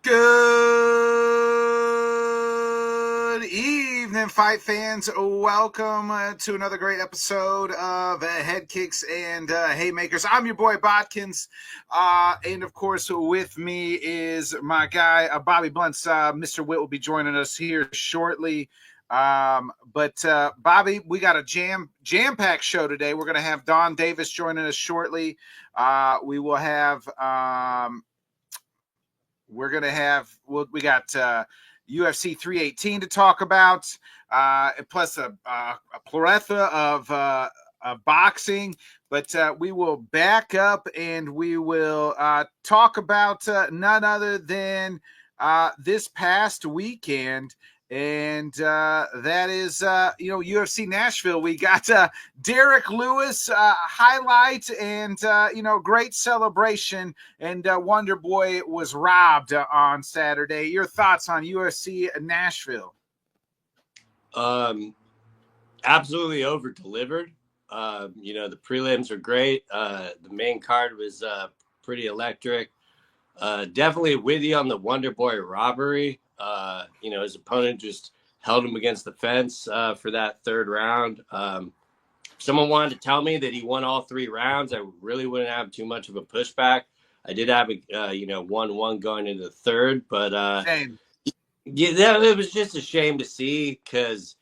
Good evening, fight fans. Welcome to another great episode of Headkicks and Haymakers. I'm your boy Bodkins, and of course, with me is my guy Bobby Blunts. Mr. Witt will be joining us here shortly. But Bobby, we got a jam-packed show today. We're going to have Don Davis joining us shortly. We will have. We got UFC 318 to talk about, plus a plethora of boxing. But we will back up and we will talk about none other than this past weekend. And that is, UFC Nashville. We got Derek Lewis highlight and, great celebration. And Wonder Boy was robbed on Saturday. Your thoughts on UFC Nashville? Absolutely over-delivered. The prelims are great. The main card was pretty electric. Definitely with you on the Wonder Boy robbery. His opponent just held him against the fence for that third round. Someone wanted to tell me that he won all three rounds. I really wouldn't have too much of a pushback. I did have 1-1 going into the third, but Same. Yeah, it was just a shame to see because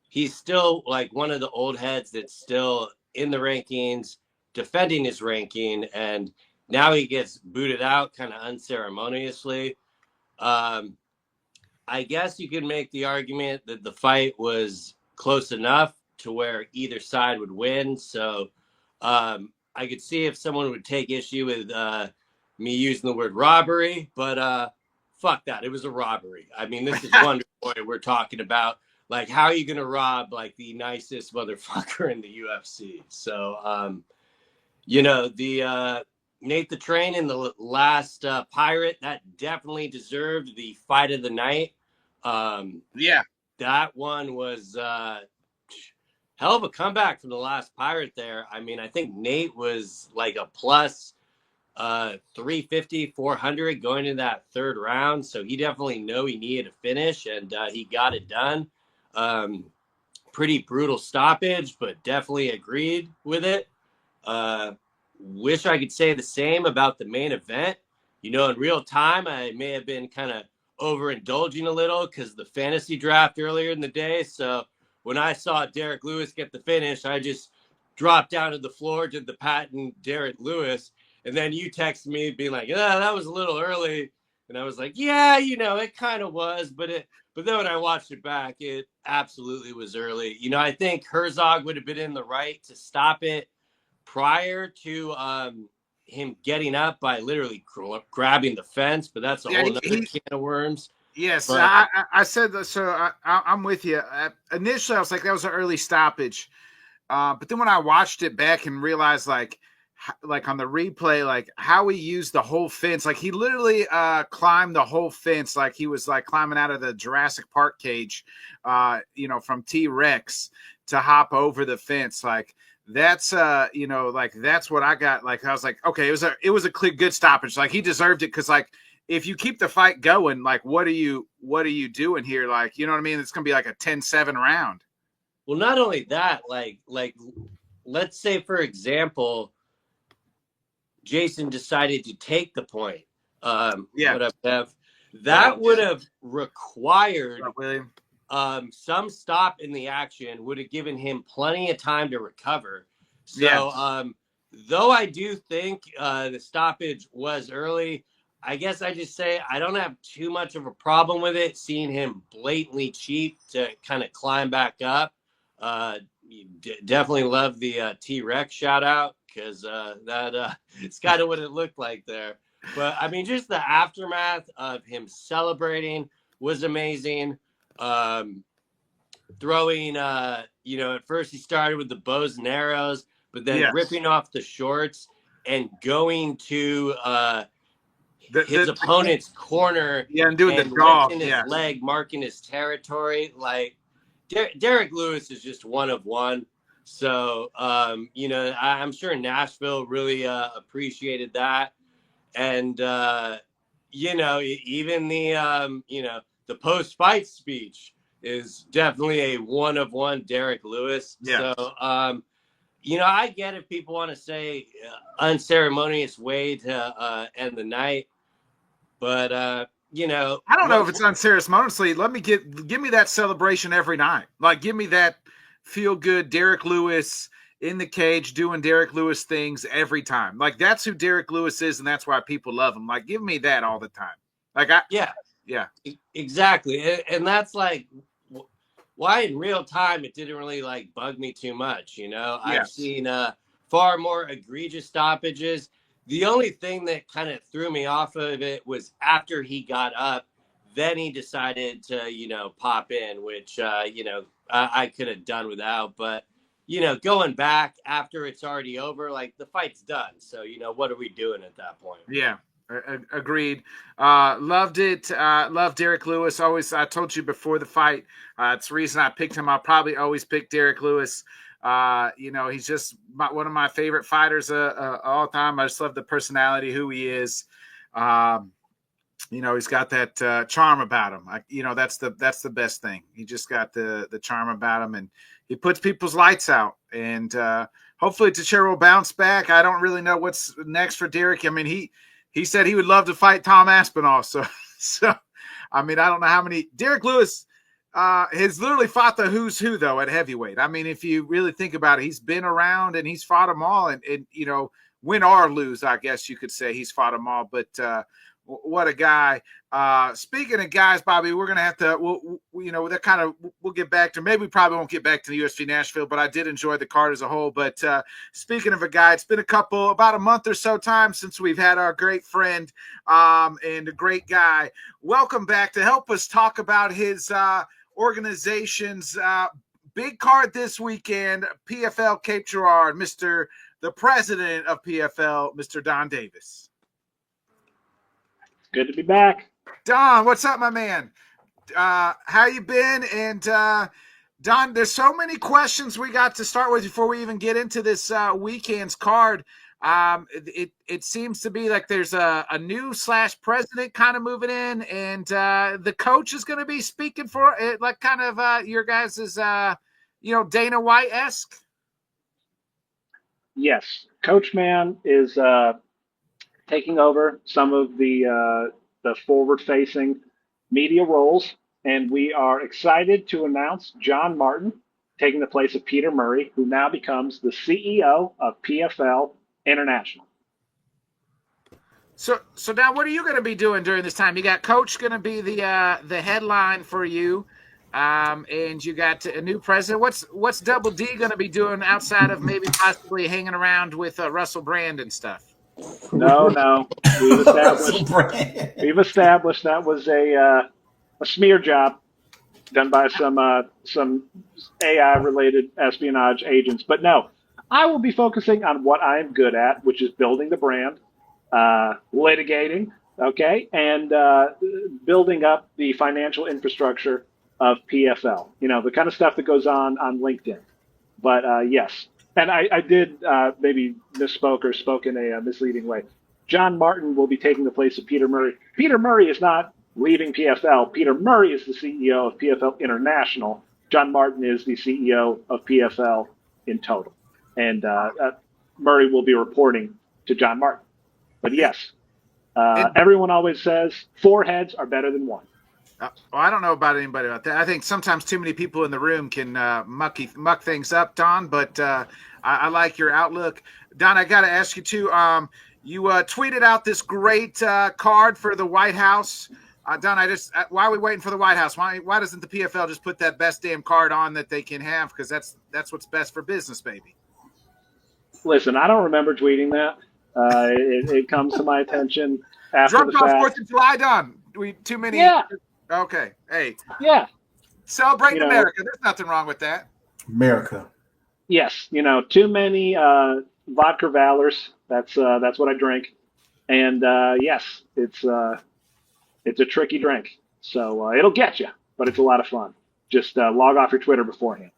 he's still like one of the old heads that's still in the rankings, defending his ranking, and now he gets booted out kind of unceremoniously. I guess you could make the argument that the fight was close enough to where either side would win. So I could see if someone would take issue with me using the word robbery, but fuck that. It was a robbery. I mean, this is Wonder Boy we're talking about. Like, how are you going to rob, like, the nicest motherfucker in the UFC? So, Nate the Train in the last Pirate, that definitely deserved the fight of the night. Yeah. That one was hell of a comeback from the last Pirate there. I mean, I think Nate was like a plus 350, 400 going into that third round. So he definitely knew he needed a finish, and he got it done. Pretty brutal stoppage, but definitely agreed with it. Wish I could say the same about the main event. In real time, I may have been kind of overindulging a little because the fantasy draft earlier in the day. So when I saw Derek Lewis get the finish, I just dropped down to the floor, did the patent Derek Lewis. And then you texted me being like, that was a little early. And I was like, yeah, it kind of was. But then when I watched it back, it absolutely was early. I think Herzog would have been in the right to stop it prior to him getting up by literally grabbing the fence. But that's a whole other can of worms. Yes, but I said that. So I'm with you. Initially, I was like, that was an early stoppage. But then when I watched it back and realized, like on the replay, like how he used the whole fence, like he literally climbed the whole fence, like he was like climbing out of the Jurassic Park cage, from T-Rex to hop over the fence. Like that's that's what I got. Like I was like, okay, it was a good stoppage. Like he deserved it because like if you keep the fight going, like what are you doing here? Like, you know what I mean? It's gonna be like a 10-7 round. Well, not only that, like let's say for example, Jason decided to take the point. That would have required some stop in the action, would have given him plenty of time to recover. So, though I do think the stoppage was early, I guess I just say I don't have too much of a problem with it, seeing him blatantly cheat to kind of climb back up. Definitely love the T-Rex shout out because it's kind of what it looked like there. But I mean, just the aftermath of him celebrating was amazing. Throwing, at first he started with the bows and arrows, but then ripping off the shorts and going to his opponent's corner and doing the dog, his leg, marking his territory. Like Derek Lewis is just one of one. So, I'm sure Nashville really appreciated that. And, even the post-fight speech is definitely a one-of-one Derek Lewis. Yeah. So, I get if people want to say unceremonious way to end the night, but I don't know if it's unceremoniously. Give me that celebration every night. Like, give me that feel good Derek Lewis in the cage doing Derek Lewis things every time. Like, that's who Derek Lewis is, and that's why people love him. Like, give me that all the time. Like, yeah, exactly, and that's like why in real time it didn't really like bug me too much. Yes. I've seen far more egregious stoppages. The only thing that kind of threw me off of it was after he got up, then he decided to, pop in, which, I could have done without. But, going back after it's already over, like the fight's done. So, what are we doing at that point? Yeah. Agreed. Loved it. Loved Derek Lewis. Always, I told you before the fight, it's the reason I picked him. I'll probably always pick Derek Lewis. He's just one of my favorite fighters all time. I just love the personality, who he is. He's got that charm about him. That's the best thing. He just got the charm about him, and he puts people's lights out. And hopefully Teixeira will bounce back. I don't really know what's next for Derek. I mean, he said he would love to fight Tom Aspinall. So I mean, I don't know how many. Derek Lewis has literally fought the who's who, though, at heavyweight. I mean, if you really think about it, he's been around and he's fought them all. And win or lose, I guess you could say he's fought them all. But what a guy. Speaking of guys, Bobby, we're going to have to, we'll get back to, maybe we probably won't get back to the UFC Nashville, but I did enjoy the card as a whole. But speaking of a guy, it's been about a month or so time since we've had our great friend and a great guy. Welcome back to help us talk about his organization's big card this weekend, PFL Cape Girardeau, the president of PFL, Mr. Don Davis. Good to be back. Don, what's up, my man? How you been? And Don, there's so many questions we got to start with before we even get into this weekend's card. It seems to be like there's a new /president kind of moving in, and the coach is going to be speaking for it, like kind of your guys' Dana White-esque. Yes, Coach Man is taking over some of the forward-facing media roles, and we are excited to announce John Martin taking the place of Peter Murray, who now becomes the CEO of PFL International. So now, what are you going to be doing during this time? You got Coach going to be the headline for you, and you got a new president. What's Double D going to be doing outside of maybe possibly hanging around with Russell Brand and stuff? No. We've established that was a smear job done by some AI-related espionage agents. But no, I will be focusing on what I am good at, which is building the brand, litigating, okay, and building up the financial infrastructure of PFL. The kind of stuff that goes on LinkedIn. But yes. And I did maybe misspoke or spoke in a misleading way. John Martin will be taking the place of Peter Murray. Peter Murray is not leaving PFL. Peter Murray is the CEO of PFL International. John Martin is the CEO of PFL in total. And Murray will be reporting to John Martin. But yes, everyone always says 4 heads are better than 1. Well, I don't know about anybody about that. I think sometimes too many people in the room can muck things up, Don, but I like your outlook. Don, I got to ask you too, you tweeted out this great card for the White House. Don, why are we waiting for the White House? Why doesn't the PFL just put that best damn card on that they can have? Because that's what's best for business, baby. Listen, I don't remember tweeting that. It comes to my attention after Drunk the off fact. 4th of July, Don. Too many. Yeah. Okay. Hey. Yeah. Celebrating America. There's nothing wrong with that. America. Yes. Too many vodka valors. That's what I drink. And yes, it's a tricky drink. So it'll get you, but it's a lot of fun. Just log off your Twitter beforehand.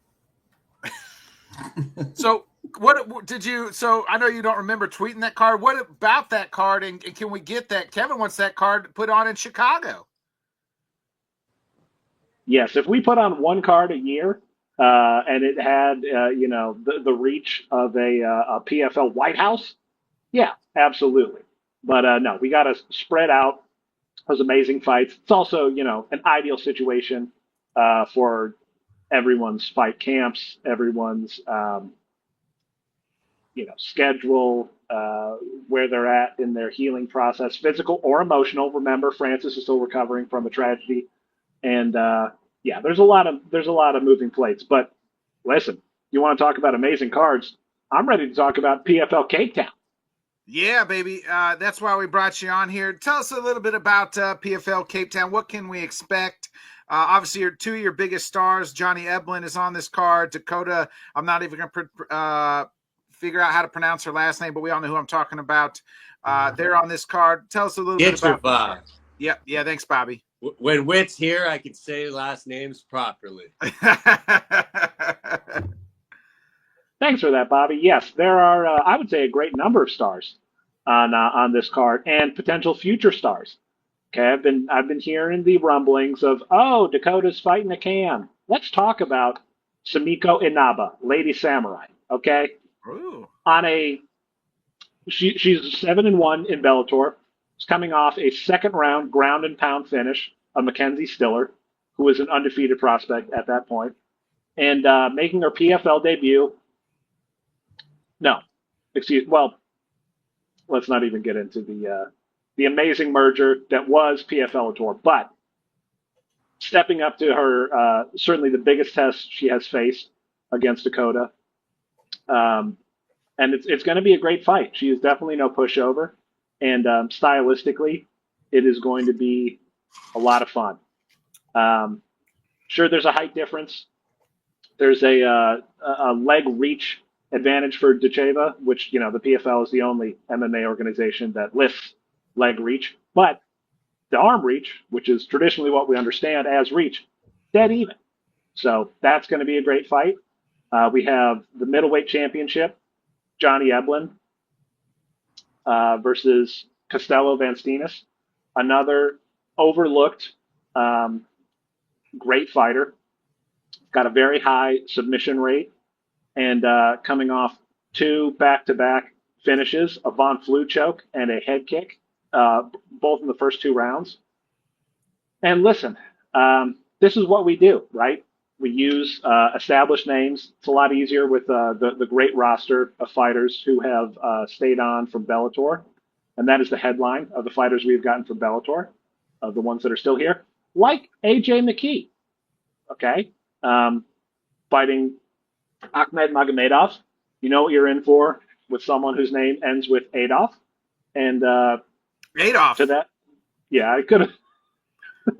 So What did you? So I know you don't remember tweeting that card. What about that card? And can we get that? Kevin wants that card put on in Chicago. Yes, if we put on one card a year, and it had the reach of a PFL White House, yeah, absolutely. But no, we got to spread out those amazing fights. It's also an ideal situation for everyone's fight camps, everyone's schedule, where they're at in their healing process, physical or emotional. Remember, Francis is still recovering from a tragedy, and yeah, there's a lot of moving plates. But listen, you want to talk about amazing cards? I'm ready to talk about PFL Cape Town. Yeah, baby. That's why we brought you on here. Tell us a little bit about PFL Cape Town. What can we expect? Obviously, two of your biggest stars, Johnny Eblin, is on this card. Dakota, I'm not even going to figure out how to pronounce her last name, but we all know who I'm talking about. They're on this card. Tell us a little bit about. Yeah. Thanks, Bobby. When Witt's here, I can say last names properly. Thanks for that, Bobby. Yes, there are, I would say, a great number of stars on this card and potential future stars. Okay, I've been hearing the rumblings of, oh, Dakota's fighting a Cam. Let's talk about Samiko Inaba, Lady Samurai. Okay, Ooh. She's 7-1 in Bellator. She's coming off a second round ground and pound finish of Mackenzie Stiller, who was an undefeated prospect at that point, and making her PFL debut. No, well, let's not even get into the amazing merger that was PFL Tour, but stepping up to her, certainly the biggest test she has faced against Dakota. And it's going to be a great fight. She is definitely no pushover. And stylistically, it is going to be a lot of fun. Sure, there's a height difference. There's a leg reach advantage for Dacheva, which, the PFL is the only MMA organization that lifts leg reach. But the arm reach, which is traditionally what we understand as reach, dead even. So that's going to be a great fight. We have the middleweight championship, Johnny Eblin versus Costello Van Steenis, another overlooked great fighter. Got a very high submission rate and coming off two back-to-back finishes, a Von Flue choke and a head kick, both in the first two rounds. And listen, this is what we do, right? We use established names. It's a lot easier with the great roster of fighters who have stayed on from Bellator. And that is the headline of the fighters we've gotten from Bellator, of the ones that are still here, like AJ McKee, okay? Fighting Ahmed Magomedov. You know what you're in for with someone whose name ends with Adolf. And Adolf. To that, yeah, I could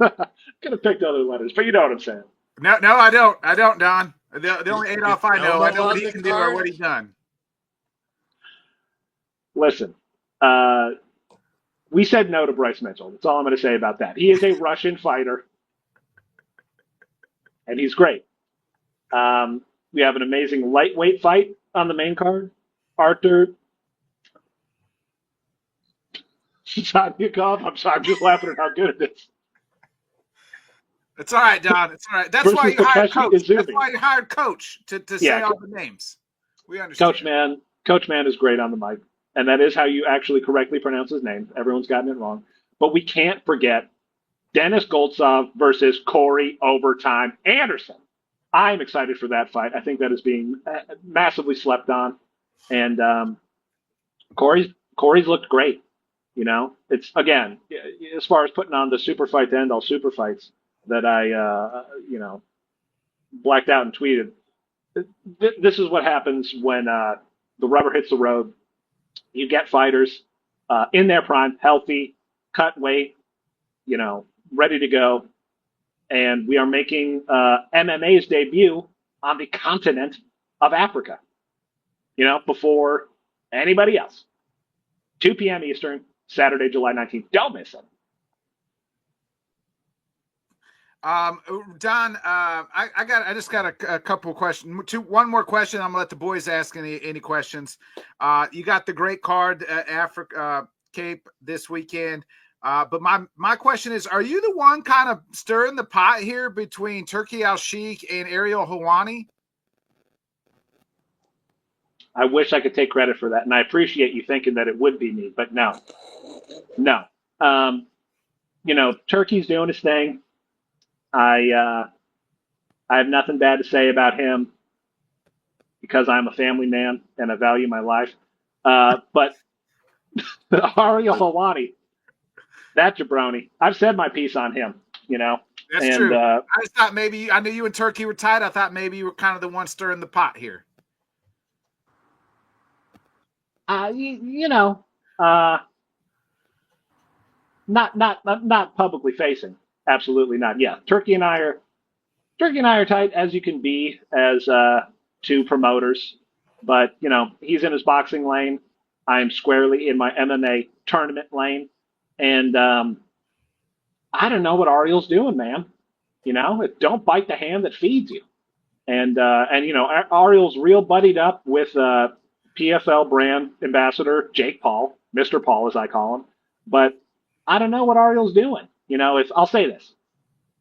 have picked other letters, but you know what I'm saying. No, I don't, Don. The only Adolf I know what he can do or what he's done. Listen, we said no to Bryce Mitchell. That's all I'm going to say about that. He is a Russian fighter, and he's great. We have an amazing lightweight fight on the main card. Arthur Zadnikov. I'm sorry, I'm just laughing at how good it is. It's all right, Don. It's all right. That's why you hired Coach. That's why you hired Coach to say all the names. We understand. Coach Man is great on the mic, and that is how you actually correctly pronounce his name. Everyone's gotten it wrong. But we can't forget Dennis Goltsov versus Corey Overtime Anderson. I'm excited for that fight. I think that is being massively slept on. And Corey's looked great. It's, again, as far as putting on the super fight to end all super fights that I, blacked out and tweeted. This is what happens when the rubber hits the road. You get fighters in their prime, healthy, cut weight, ready to go. And we are making MMA's debut on the continent of Africa, before anybody else. 2 p.m. Eastern, Saturday, July 19th. Don't miss it. Don, I just got a couple of questions. One more question. I'm gonna let the boys ask any questions. You got the great card, Africa Cape this weekend. But my question is, are you the one kind of stirring the pot here between Turki Al-Sheikh and Ariel Helwani? I wish I could take credit for that, and I appreciate you thinking that it would be me, but no, no. Turkey's doing his thing. I have nothing bad to say about him because I'm a family man and I value my life. But Ariel Helwani, that jabroni, I've said my piece on him. That's and, true. I just thought maybe I knew you and Turkey were tied. I thought maybe you were kind of the one stirring the pot here. Not publicly facing. Absolutely not. Yeah, Turkey and I are tight as you can be as two promoters. But he's in his boxing lane. I'm squarely in my MMA tournament lane, and I don't know what Ariel's doing, man. Don't bite the hand that feeds you. And Ariel's real buddied up with PFL brand ambassador Jake Paul, Mr. Paul as I call him. But I don't know what Ariel's doing. I'll say this,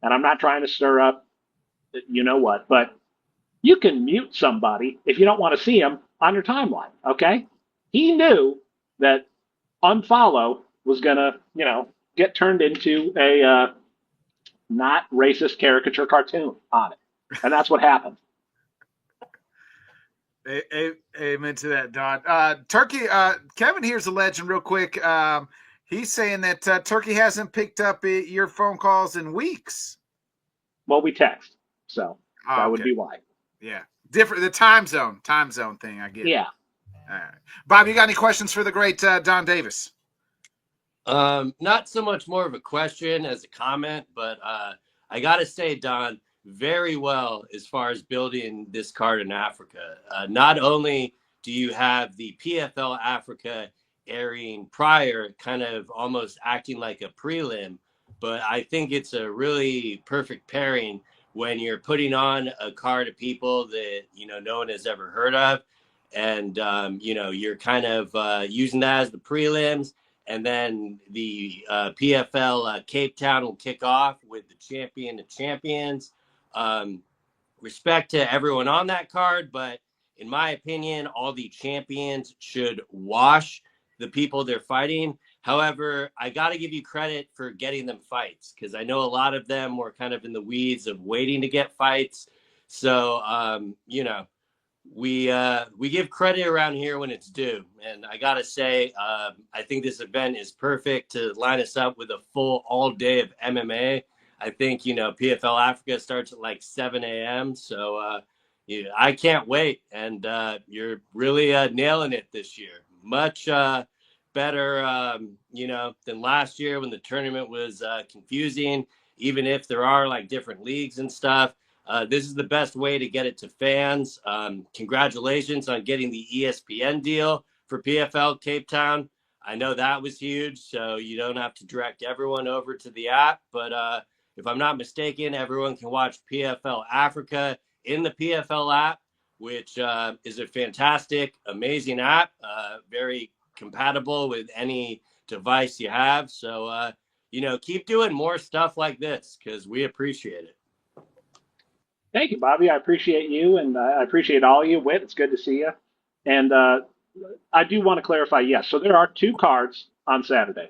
and I'm not trying to stir up, what, but you can mute somebody if you don't want to see them on your timeline. Okay, he knew that unfollow was gonna, get turned into a not racist caricature cartoon on it, and that's what happened. Amen to that, Don. Turkey, Kevin here's a legend real quick. He's saying that Turkey hasn't picked up your phone calls in weeks. Well, we text, so that would be why. Yeah, different. The time zone thing. I get. Yeah. All right, Bob, you got any questions for the great Don Davis? Not so much more of a question as a comment, but I gotta say, Don, very well as far as building this card in Africa. Not only do you have the PFL Africa airing prior, kind of almost acting like a prelim, but I think it's a really perfect pairing when you're putting on a card of people that no one has ever heard of, and you're kind of using that as the prelims. And then the PFL Cape Town will kick off with the champion of champions. Respect to everyone on that card, but in my opinion, all the champions should wash the people they're fighting. However, I got to give you credit for getting them fights, because I know a lot of them were kind of in the weeds of waiting to get fights. So, we give credit around here when it's due. And I got to say, I think this event is perfect to line us up with a full all day of MMA. I think, PFL Africa starts at like 7 a.m. So I can't wait. And you're really nailing it this year. Much better, than last year when the tournament was confusing, even if there are like different leagues and stuff. This is the best way to get it to fans. Congratulations on getting the ESPN deal for PFL Cape Town. I know that was huge, so you don't have to direct everyone over to the app. But if I'm not mistaken, everyone can watch PFL Africa in the PFL app, which is a fantastic, amazing app, very compatible with any device you have. So, keep doing more stuff like this because we appreciate it. Thank you, Bobby. I appreciate you, and I appreciate all of you. Whit, it's good to see you. And I do want to clarify, yes, so there are two cards on Saturday.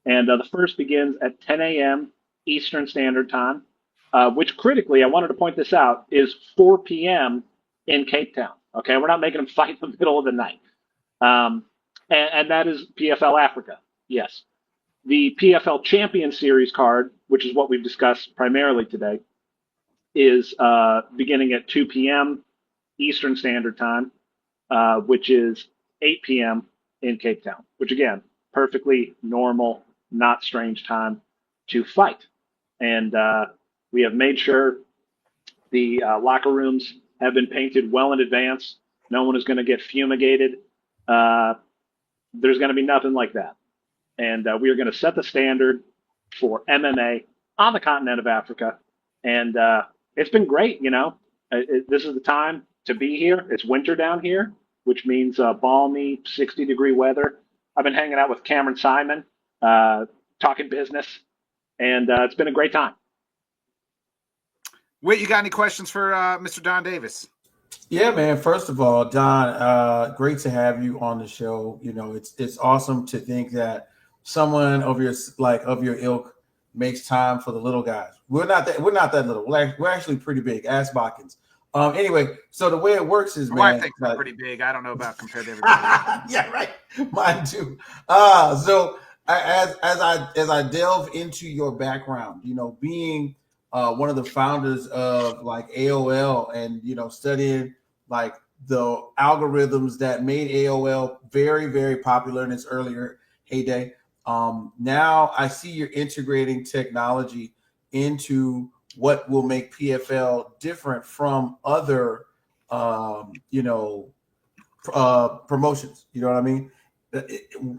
And the first begins at 10 a.m. Eastern Standard Time, which critically, I wanted to point this out, is 4 p.m. in Cape Town. Okay, we're not making them fight in the middle of the night. And that is PFL Africa, yes. The PFL Champion Series card, which is what we've discussed primarily today, is beginning at 2 p.m. Eastern Standard Time, which is 8 p.m. in Cape Town, which again, perfectly normal, not strange time to fight. And we have made sure the locker rooms have been painted well in advance. No one is going to get fumigated. There's going to be nothing like that. And we are going to set the standard for MMA on the continent of Africa. and it's been great. This is the time to be here. It's winter down here, which means balmy 60-degree weather. I've been hanging out with Cameron Simon, talking business, and it's been a great time. Wait, you got any questions for Mr. Don Davis? Yeah, man. First of all, Don, great to have you on the show. It's awesome to think that someone of your ilk makes time for the little guys. We're not that little. We're actually pretty big. Ass Botkins. Anyway, so the way it works is, My man, wife thinks I'm pretty big. I don't know about compared to everybody. yeah, right. Mine too. So as I delve into your background, being one of the founders of like AOL and studying like the algorithms that made AOL very, very popular in its earlier heyday. Now I see you're integrating technology into what will make PFL different from other promotions. You know what I mean?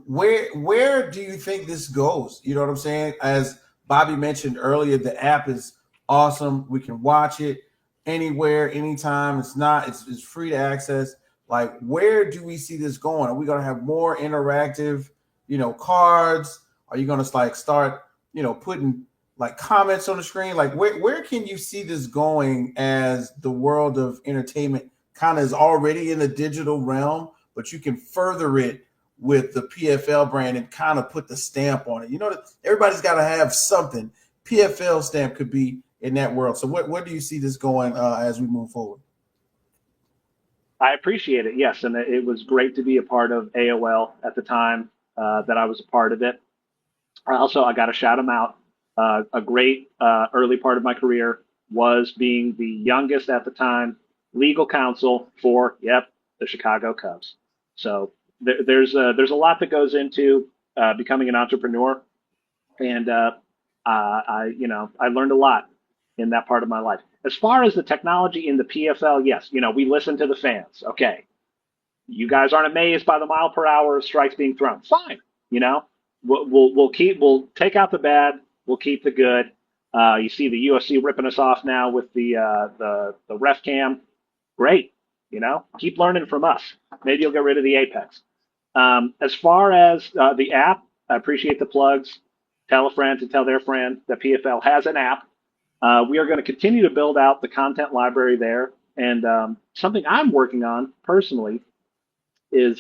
Where do you think this goes? You know what I'm saying? As Bobby mentioned earlier, the app is awesome. We can watch it anywhere, anytime. It's free to access. Like, where do we see this going? Are we going to have more interactive, cards? Are you going to like start, putting like comments on the screen? Like, where can you see this going as the world of entertainment kind of is already in the digital realm, but you can further it with the PFL brand and kind of put the stamp on it? Everybody's got to have something. PFL stamp could be in that world. So where do you see this going as we move forward? I appreciate it. Yes. And it was great to be a part of AOL at the time that I was a part of it. Also, I got to shout them out. A great early part of my career was being the youngest at the time legal counsel for, the Chicago Cubs. So there's a lot that goes into becoming an entrepreneur. And I learned a lot in that part of my life. As far as the technology in the PFL, yes, we listen to the fans. Okay, you guys aren't amazed by the mile per hour of strikes being thrown. Fine, we'll take out the bad, we'll keep the good. You see the UFC ripping us off now with the ref cam. Great, keep learning from us. Maybe you'll get rid of the Apex. As far as the app, I appreciate the plugs. Tell a friend to tell their friend that PFL has an app. We are going to continue to build out the content library there. And something I'm working on personally is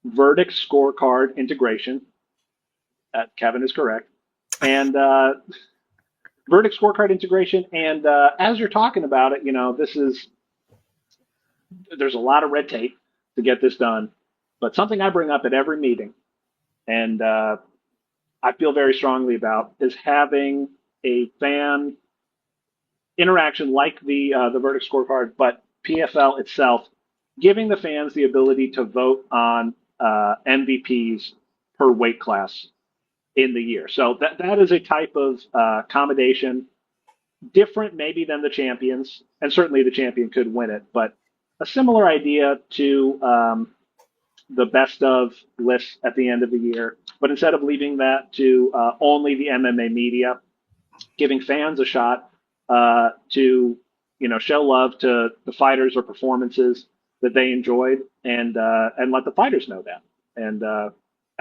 verdict scorecard integration. Kevin is correct. And verdict scorecard integration. And as you're talking about it, there's a lot of red tape to get this done. But something I bring up at every meeting, and I feel very strongly about, is having a fan interaction like the verdict scorecard, but PFL itself, giving the fans the ability to vote on MVPs per weight class in the year. So that is a type of accommodation, different maybe than the champions, and certainly the champion could win it, but a similar idea to the best of lists at the end of the year. But instead of leaving that to only the MMA media, giving fans a shot to show love to the fighters or performances that they enjoyed, and let the fighters know that. And I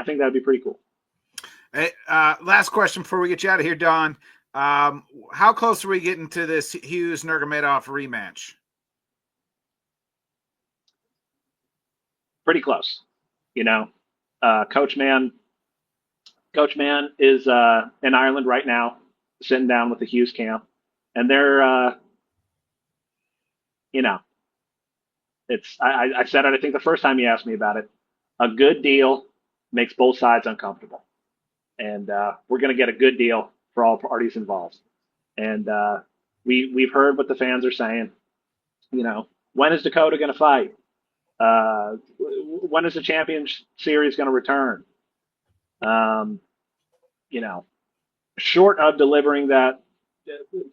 think that'd be pretty cool. Hey, last question before we get you out of here, Don. How close are we getting to this Hughes Nurmagomedov rematch? Pretty close. Coach Man is in Ireland right now, sitting down with the Hughes camp, and they're it's I said it, I think the first time you asked me about it. A good deal makes both sides uncomfortable, and we're going to get a good deal for all parties involved. And we've heard what the fans are saying. When is Dakota going to fight? When is the Champions Series going to return? Short of delivering that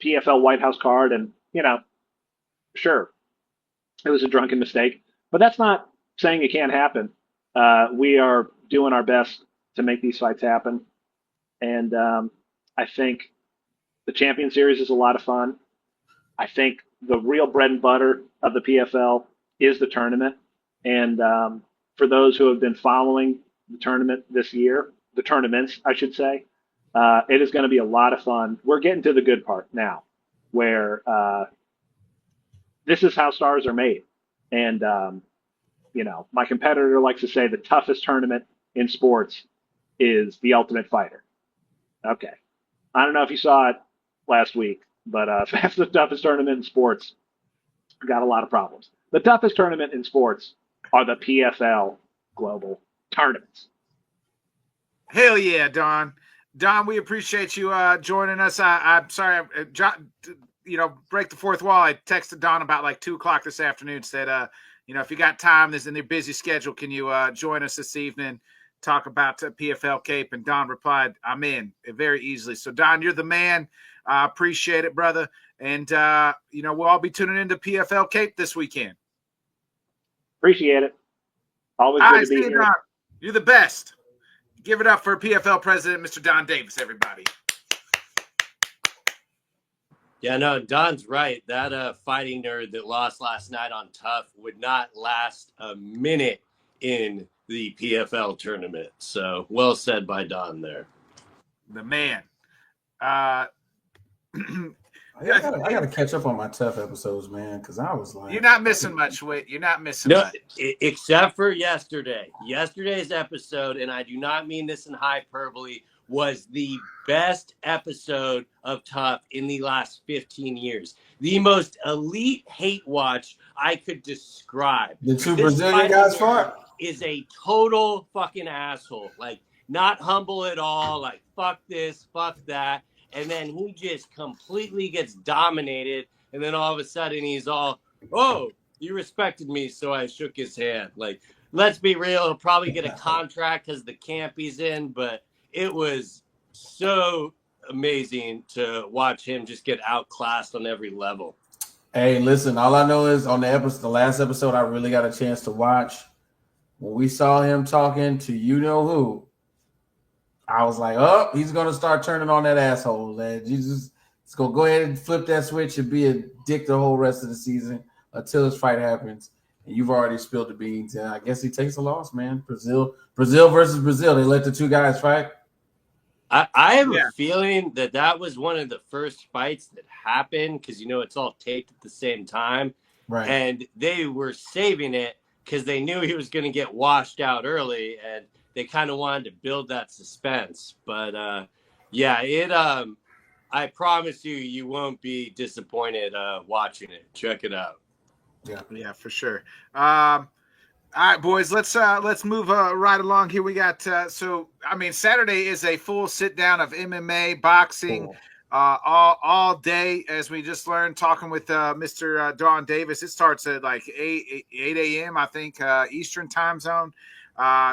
PFL White House card, and sure, it was a drunken mistake, but that's not saying it can't happen. We are doing our best to make these fights happen, and I think The Champion Series is a lot of fun. I think the real bread and butter of the PFL is the tournament. And for those who have been following the tournament this year, the tournaments, I should say, it is going to be a lot of fun. We're getting to the good part now, where this is how stars are made. And, my competitor likes to say the toughest tournament in sports is the Ultimate Fighter. Okay. I don't know if you saw it last week, but that's the toughest tournament in sports. Got a lot of problems. The toughest tournament in sports are the PFL global tournaments. Hell yeah, Don. Don, we appreciate you joining us. I'm sorry, John, break the fourth wall. I texted Don about like 2:00 this afternoon, said, if you got time, this in their busy schedule, can you join us this evening, talk about PFL Cape? And Don replied, I'm in, very easily. So, Don, you're the man. Appreciate it, brother. And, we'll all be tuning into PFL Cape this weekend. Appreciate it. Always good to be here. Don. You're the best. Give it up for PFL president, Mr. Don Davis, everybody. Yeah, no, Don's right. That fighting nerd that lost last night on Tough would not last a minute in the PFL tournament. So well said by Don there. The man. I gotta catch up on my Tough episodes, man, because I was like, you're not missing much, Whit. You're not missing much. Except for yesterday. Yesterday's episode, and I do not mean this in hyperbole, was the best episode of Tough in the last 15 years. The most elite hate watch I could describe. The two Brazilian guys fought? Is a total fucking asshole. Like, not humble at all. Like, fuck this, fuck that. And then he just completely gets dominated. And then all of a sudden he's all, oh, you respected me, so I shook his hand. Like, let's be real. He'll probably get a contract because the camp he's in. But it was so amazing to watch him just get outclassed on every level. Hey, listen, all I know is on the last episode, I really got a chance to watch. When we saw him talking to you-know-who, I was like, oh, he's going to start turning on that asshole. Man. He's going to go ahead and flip that switch and be a dick the whole rest of the season until his fight happens. And you've already spilled the beans. And I guess he takes a loss, man. Brazil versus Brazil. They let the two guys fight. I have a feeling that was one of the first fights that happened because, it's all taped at the same time. Right. And they were saving it because they knew he was going to get washed out early, and they kind of wanted to build that suspense. But, I promise you won't be disappointed watching it. Check it out. Yeah, for sure. All right, boys, let's move right along here. We got Saturday is a full sit down of MMA, boxing, all day, as we just learned talking with Mr. Don Davis. It starts at like 8 a.m. I think Eastern time zone.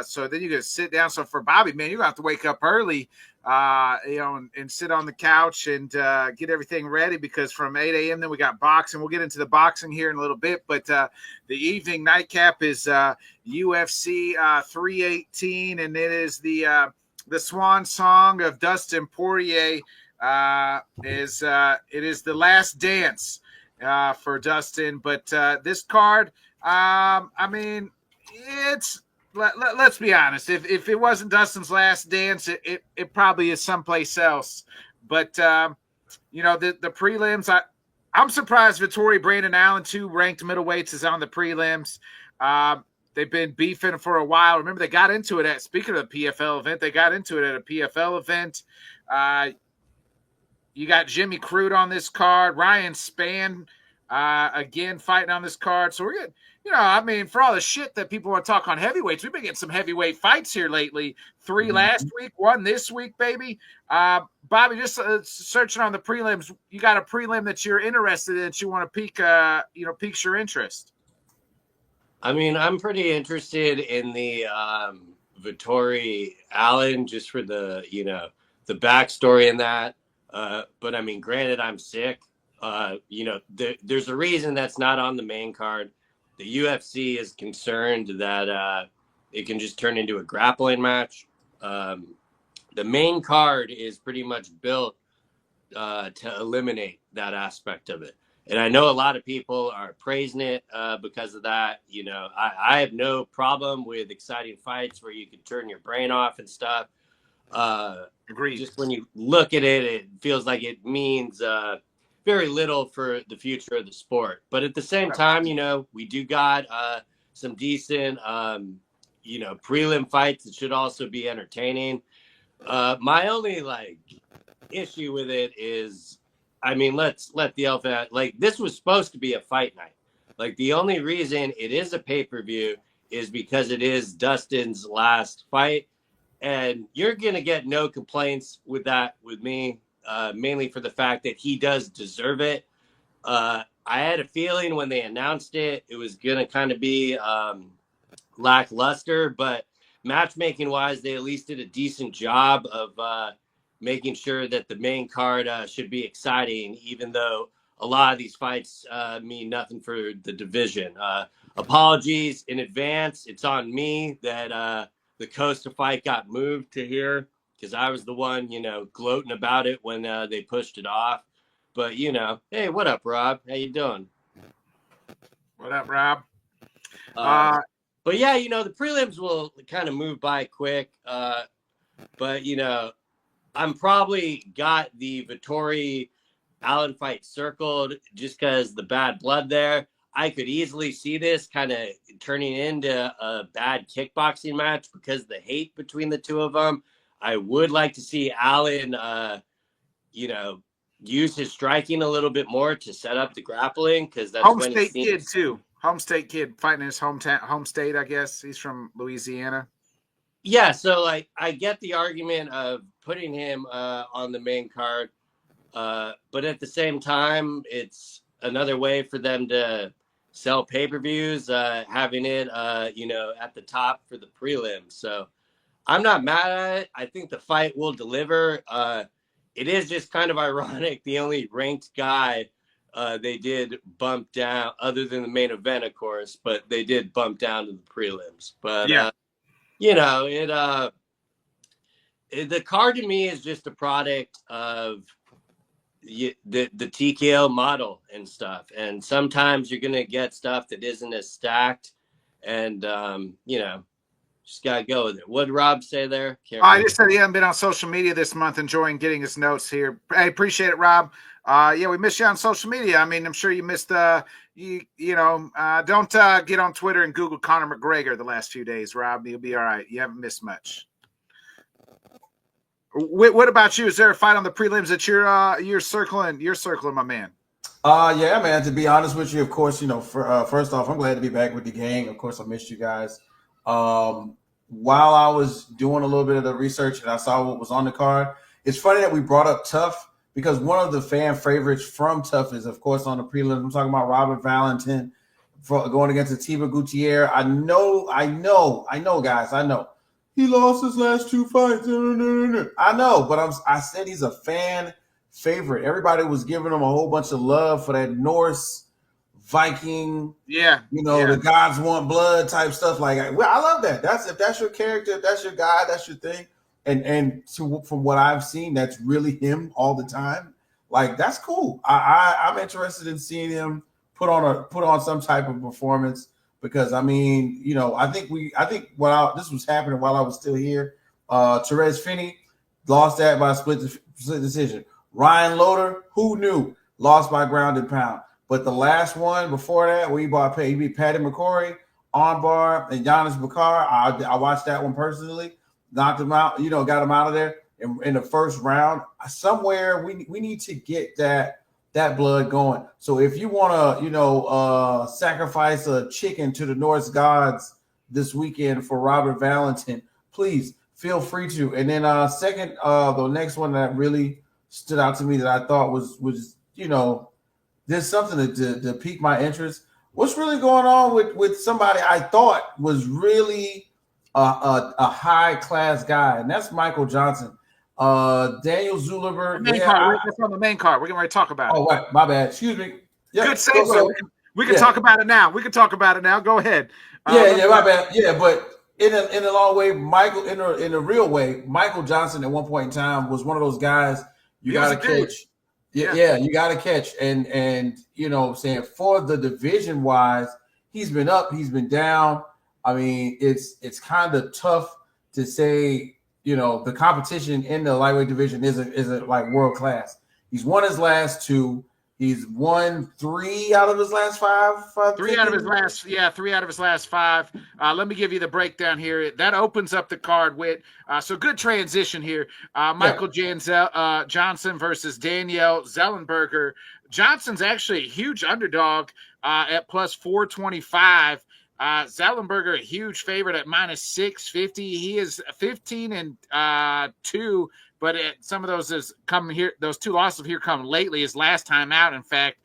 So then you can sit down. So for Bobby, man, you're gonna have to wake up early, and sit on the couch and get everything ready because from 8 a.m. then we got boxing. We'll get into the boxing here in a little bit, but the evening nightcap is UFC 318, and it is the swan song of Dustin Poirier. It is the last dance for Dustin, but this card, let's be honest. If it wasn't Dustin's last dance, it probably is someplace else. But the prelims, I'm surprised Vettori Brandon Allen, two ranked middleweights, is on the prelims. They've been beefing for a while. Remember, they got into it speaking of the PFL event, they got into it at a PFL event. You got Jimmy Crute on this card, Ryan Spann again fighting on this card. So we're good. For all the shit that people want to talk on heavyweights, we've been getting some heavyweight fights here lately. 3 last week, 1 this week, baby. Bobby, just searching on the prelims, you got a prelim that you're interested in that you want to piques your interest. I'm pretty interested in the Vettori Allen just for the backstory in that. But granted, I'm sick. There's a reason that's not on the main card. The UFC is concerned that it can just turn into a grappling match. The main card is pretty much built to eliminate that aspect of it. And I know a lot of people are praising it because of that. You know, I have no problem with exciting fights where you can turn your brain off and stuff. Agreed. Just when you look at it, it feels like it means very little for the future of the sport. But at the same time, you know, we do got some decent, you know, prelim fights that should also be entertaining. My only issue with it is, I mean, let's let the elephant out. Like, this was supposed to be a fight night. Like, the only reason it is a pay-per-view is because it is Dustin's last fight. And you're going to get no complaints with that with me, mainly for the fact that he does deserve it. I had a feeling when they announced it, it was going to kind of be lackluster, but matchmaking-wise, they at least did a decent job of making sure that the main card should be exciting, even though a lot of these fights mean nothing for the division. Apologies in advance. It's on me that the Costa fight got moved to here because I was the one, you know, gloating about it when they pushed it off. But, you know, hey, what up, Rob? How you doing? What up, Rob? But, yeah, you know, the prelims will kind of move by quick. But, you know, I'm probably got the Vettori Allen fight circled just because the bad blood there. I could easily see this kind of turning into a bad kickboxing match because of the hate between the two of them. I would like to see Allen, you know, use his striking a little bit more to set up the grappling because that's home when state kid too. Home state kid fighting in his home state. I guess he's from Louisiana. Yeah, so like I get the argument of putting him on the main card, but at the same time, it's another way for them to sell pay-per-views, having it, you know, at the top for the prelims. So I'm not mad at it. I think the fight will deliver. It is just kind of ironic. The only ranked guy they did bump down, other than the main event, of course, but they did bump down to the prelims. But yeah. You know, the card to me is just a product of the TKO model and stuff. And sometimes you're going to get stuff that isn't as stacked. And, you know, just got to go with it. What did Rob say there? I just said he hasn't been on social media this month, enjoying getting his notes here. I appreciate it, Rob. Yeah, we missed you on social media. I mean, I'm sure you missed don't get on Twitter and Google Conor McGregor the last few days, Rob. You'll be all right. You haven't missed much. What about you? Is there a fight on the prelims that you're circling? You're circling, my man. Yeah, man. To be honest with you, of course, you know, first off, I'm glad to be back with the gang. Of course, I missed you guys. While I was doing a little bit of the research and I saw what was on the card, it's funny that we brought up Tough because one of the fan favorites from Tough is, of course, on the prelims. I'm talking about Robert Valentin going against Atiba Gutierrez. I know, guys. I know. He lost his last two fights. I know, but I said he's a fan favorite. Everybody was giving him a whole bunch of love for that Norse Viking, the gods want blood type stuff. Like, well, I love that. If that's your character, if that's your guy, that's your thing. And from what I've seen, that's really him all the time. Like, that's cool. I'm interested in seeing him put on some type of performance because I mean, you know, I think this was happening while I was still here. Therese Finney lost that by a split decision. Ryan Loder, who knew, lost by ground and pound. But the last one before that, where he beat Patty McCrory, armbar, and Giannis Bakar, I watched that one personally. Knocked him out, you know, got him out of there in the first round. Somewhere we need to get that blood going. So if you want to, you know, sacrifice a chicken to the Norse gods this weekend for Robert Valentin, please feel free to. And then second, the next one that really stood out to me that I thought was you know, there's something to pique my interest. What's really going on with somebody I thought was really a high class guy, and that's Michael Johnson. Daniel Zulliver. That's on the main card. We're going to talk about it. Oh, right. My bad. Excuse me. Yep. Good save. So, we can talk about it now. Go ahead. My bad. Yeah, but in a long way, Michael, in a real way, Michael Johnson at one point in time was one of those guys you got to catch Yeah, you got to catch. And you know what I'm saying, for the division wise, he's been up, he's been down. I mean, it's kind of tough to say, you know, the competition in the lightweight division isn't like world class. He's won his last two. He's won 3 out of his last 5. Three out of his last 5. Let me give you the breakdown here. That opens up the card with so good transition here. Michael Johnson versus Daniel Zellenberger. Johnson's actually a huge underdog at plus 425. Zellenberger, a huge favorite at minus 650. He is 15-2, but some of those is coming here. Those 2 losses here come lately. His last time out, in fact.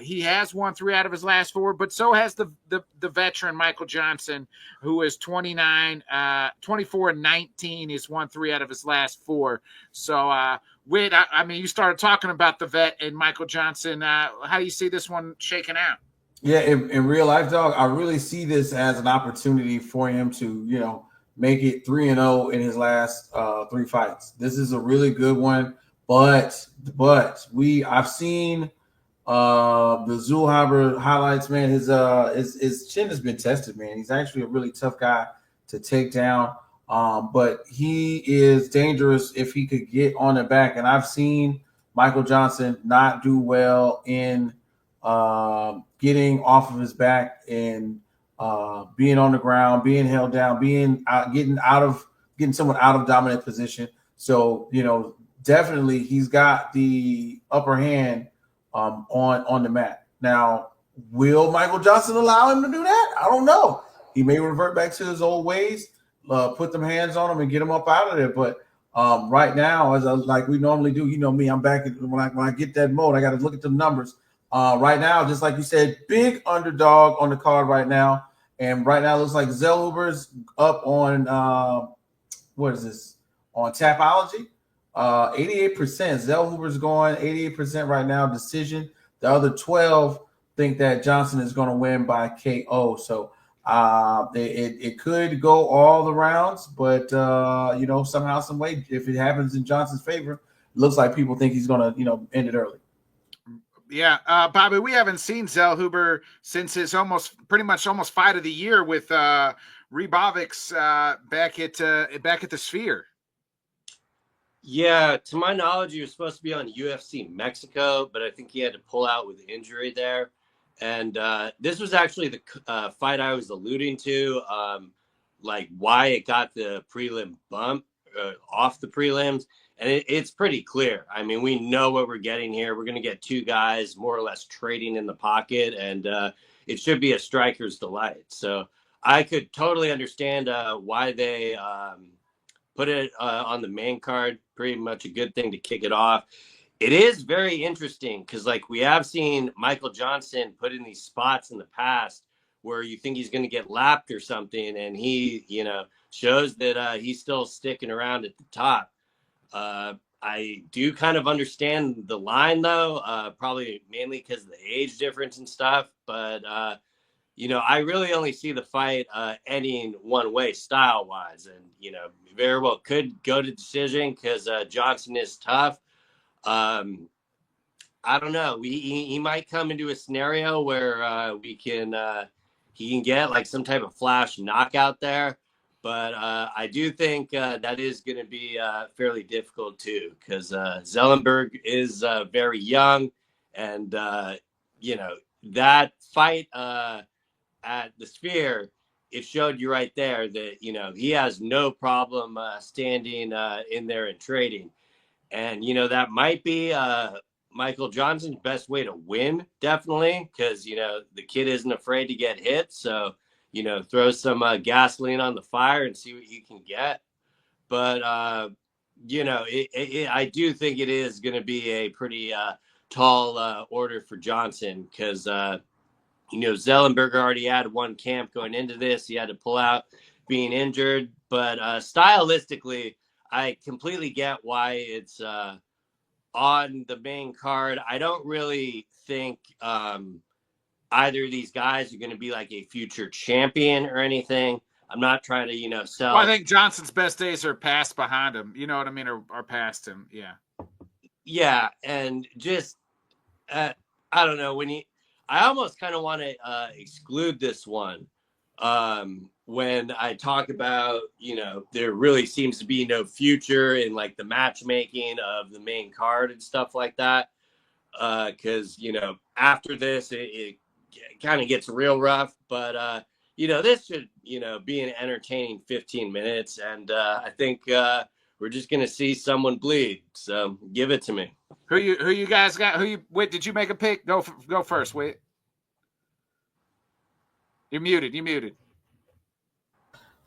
He has won 3 out of his last 4, but so has the veteran Michael Johnson, who is 24-19. He's won 3 out of his last 4. So, Whit, I mean, you started talking about the vet and Michael Johnson. How do you see this one shaking out? Yeah, in real life, dog, I really see this as an opportunity for him to, you know, make it 3-0 in his last 3 fights. This is a really good one, but I've seen the Zulheimer highlights, man. His chin has been tested, man. He's actually a really tough guy to take down. But he is dangerous if he could get on the back. And I've seen Michael Johnson not do well in getting off of his back and being on the ground, being held down, getting someone out of dominant position. So, you know, definitely he's got the upper hand on the mat. Now, will Michael Johnson allow him to do that? I don't know. He may revert back to his old ways, put them hands on him and get him up out of there. But right now, like we normally do, you know me, I'm back when I get that mode, I got to look at the numbers. Right now, just like you said, big underdog on the card right now. And right now, it looks like Zellhuber's up on what is this? On Tapology. 88%. Zellhuber's going 88% right now. Decision. The other 12 think that Johnson is going to win by KO. So it could go all the rounds, but you know, somehow, some way, if it happens in Johnson's favor, it looks like people think he's going to, you know, end it early. Yeah, Bobby, we haven't seen Zellhuber since his almost fight of the year with Rybovic's back at the Sphere. Yeah, to my knowledge, he was supposed to be on UFC Mexico, but I think he had to pull out with injury there. And this was actually the fight I was alluding to, like why it got the prelim bump off the prelims. And it's pretty clear. I mean, we know what we're getting here. We're going to get 2 guys more or less trading in the pocket, and it should be a striker's delight. So I could totally understand why they put it on the main card. Pretty much a good thing to kick it off. It is very interesting because, like, we have seen Michael Johnson put in these spots in the past where you think he's going to get lapped or something, and he, you know, shows that he's still sticking around at the top. I do kind of understand the line, though, probably mainly because of the age difference and stuff. But, you know, I really only see the fight ending one way style-wise. And, you know, very well could go to decision because Johnson is tough. I don't know. He might come into a scenario where he can get like some type of flash knockout there. But I do think that is going to be fairly difficult, too, because Zellenberg is very young. And, you know, that fight at the Sphere, it showed you right there that, you know, he has no problem standing in there and trading. And, you know, that might be Michael Johnson's best way to win, definitely, because, you know, the kid isn't afraid to get hit. So, you know, throw some gasoline on the fire and see what you can get. But, you know, I do think it is going to be a pretty tall order for Johnson because, you know, Zellenberger already had 1 camp going into this. He had to pull out being injured. But stylistically, I completely get why it's on the main card. I don't really think either of these guys are going to be like a future champion or anything. I'm not trying to, you know, sell. Well, I think Johnson's best days are past behind him. You know what I mean? Or past him. Yeah. Yeah, and just I don't know I almost kind of want to exclude this one when I talk about there really seems to be no future in like the matchmaking of the main card and stuff like that because after this it kind of gets real rough, but this should be an entertaining 15 minutes, and I think we're just gonna see someone bleed, so give it to me. Who you guys got? Wait, did you make a pick? Go first, Whit. You're muted.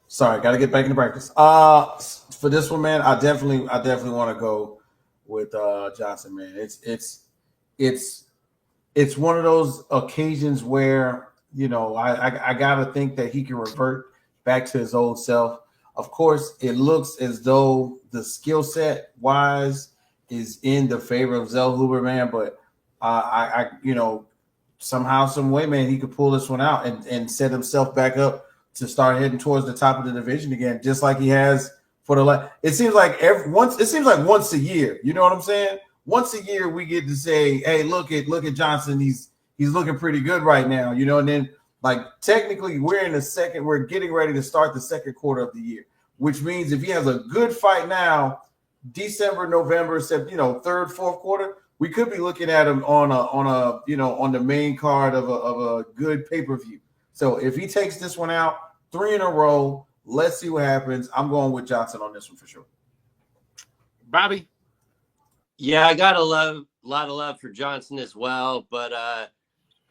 Sorry, got to get back into practice. For this one, man, I definitely want to go with Johnson, man. It's one of those occasions where I gotta think that he can revert back to his old self. Of course, it looks as though the skill set wise is in the favor of Zellhuber, man. But somehow, some way, man, he could pull this one out and set himself back up to start heading towards the top of the division again, just like he has for the last. It seems like once a year. You know what I'm saying? Once a year we get to say, "Hey, look at Johnson. He's looking pretty good right now." And then like technically we're getting ready to start the second quarter of the year, which means if he has a good fight now, December, November, third, fourth quarter, we could be looking at him on the main card of a good pay-per-view. So if he takes this one out, 3 in a row, let's see what happens. I'm going with Johnson on this one for sure. Bobby? Yeah, I got a lot of love for Johnson as well, but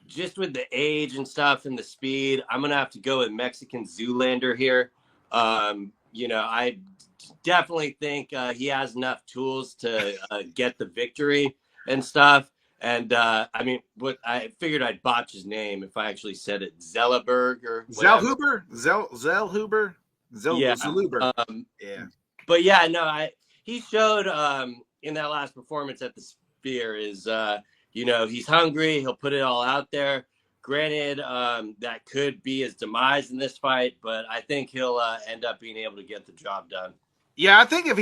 just with the age and stuff and the speed, I'm going to have to go with Mexican Zoolander here. I definitely think he has enough tools to get the victory and stuff. And I figured I'd botch his name if I actually said it. Zellerberg or whatever. Zellhuber? Yeah. Yeah. But yeah, no, he showed in that last performance at the Sphere is, he's hungry. He'll put it all out there. Granted, that could be his demise in this fight, but I think he'll end up being able to get the job done. Yeah, I think if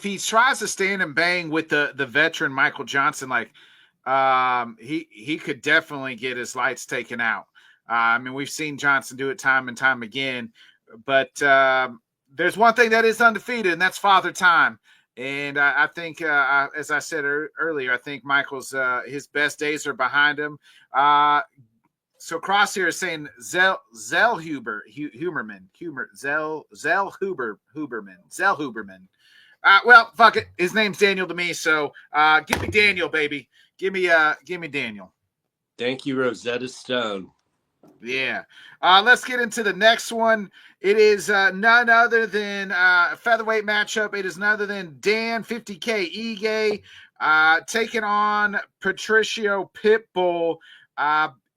he tries to stand and bang with the veteran Michael Johnson, he could definitely get his lights taken out. We've seen Johnson do it time and time again, but there's one thing that is undefeated, and that's Father Time. And I think, as I said earlier, I think Michael's his best days are behind him. So Crosshair is saying Zellhuberman. Well, fuck it. His name's Daniel to me, so give me Daniel, baby. Give me Daniel. Thank you, Rosetta Stone. Yeah. Let's get into the next one. It is none other than a featherweight matchup. It is none other than Dan 50K Ige taking on Patricio Pitbull.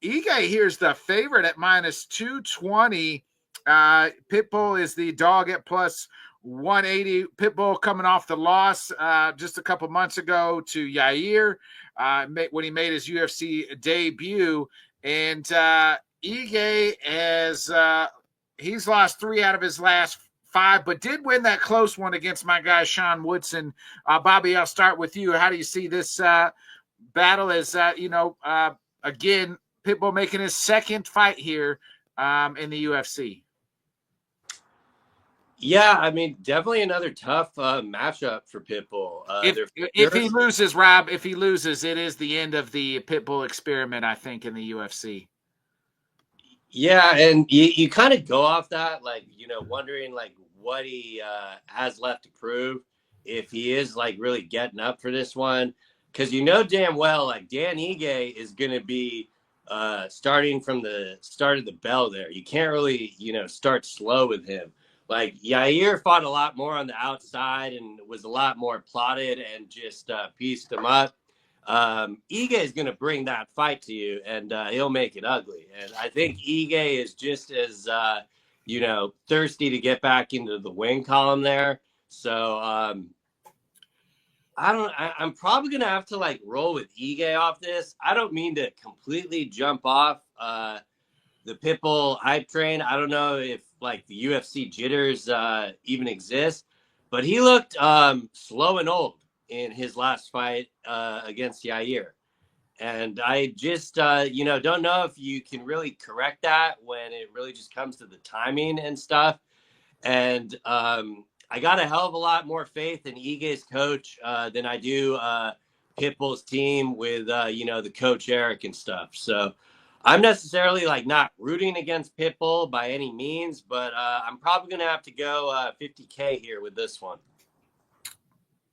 Ige here's the favorite at minus 220. Pitbull is the dog at plus 180. Pitbull coming off the loss just a couple months ago to Yair when he made his UFC debut. And Ige has he's lost 3 out of his last 5, but did win that close one against my guy Sean Woodson. Bobby, I'll start with you. How do you see this battle? As again, Pitbull making his second fight here in the UFC. Yeah, definitely another tough matchup for Pitbull. If he loses, Rob, it is the end of the Pitbull experiment, I think, in the UFC. Yeah, and you kind of go off that, wondering, what he has left to prove, if he is, really getting up for this one. Because damn well, Dan Ige is going to be starting from the start of the bell there. You can't really, start slow with him. Yair fought a lot more on the outside and was a lot more plotted and just pieced him up. Ige is going to bring that fight to you, and he'll make it ugly. And I think Ige is just as, thirsty to get back into the win column there. So I'm probably going to have to roll with Ige off this. I don't mean to completely jump off the Pitbull hype train. I don't know if the UFC jitters even exist, but he looked slow and old in his last fight against Yair. And I just, don't know if you can really correct that when it really just comes to the timing and stuff. And I got a hell of a lot more faith in Ige's coach than I do Pitbull's team with, the coach Eric and stuff. So I'm necessarily like not rooting against Pitbull by any means, but I'm probably going to have to go 50K here with this one.